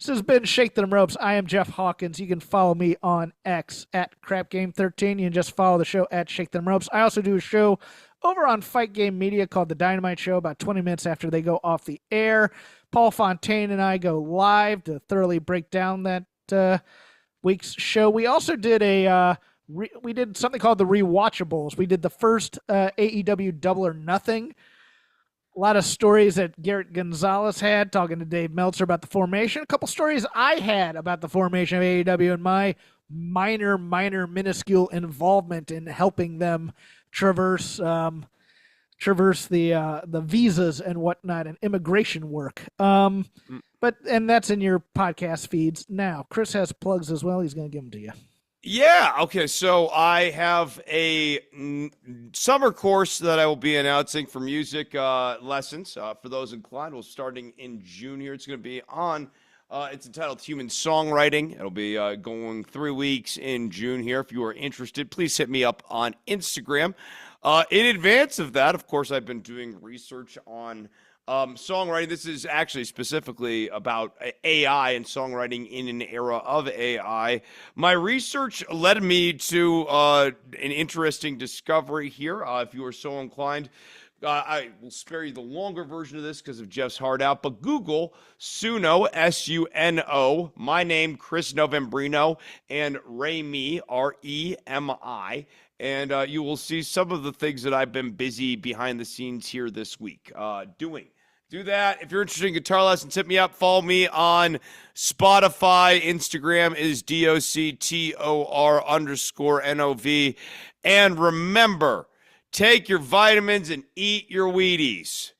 S1: has been Shake Them Ropes. I am Jeff Hawkins. You can follow me on X at CrapGame13. You can just follow the show at Shake Them Ropes. I also do a show over on Fight Game Media called The Dynamite Show about 20 minutes after they go off the air. Paul Fontaine and I go live to thoroughly break down that week's show. We also did we did something called the Rewatchables. We did the first AEW Double or Nothing. A lot of stories that Garrett Gonzalez had talking to Dave Meltzer about the formation. A couple stories I had about the formation of AEW and my minor, minuscule involvement in helping them traverse the visas and whatnot and immigration work. And that's in your podcast feeds now. Chris has plugs as well. He's going to give them to you.
S2: Yeah. Okay. So I have a summer course that I will be announcing for music lessons for those inclined. Well, starting in June here, it's going to be on. It's entitled Human Songwriting. It'll be going 3 weeks in June here. If you are interested, please hit me up on Instagram. In advance of that, of course, I've been doing research on songwriting. This is actually specifically about AI and songwriting in an era of AI. My research led me to an interesting discovery here. If you are so inclined, I will spare you the longer version of this because of Jeff's hard out, but Google Suno, S-U-N-O, my name, Chris Novembrino, and Remi, R-E-M-I, and you will see some of the things that I've been busy behind the scenes here this week doing. Do that. If you're interested in guitar lessons, hit me up. Follow me on Spotify. Instagram is DOCTOR_NOV. And remember, take your vitamins and eat your Wheaties.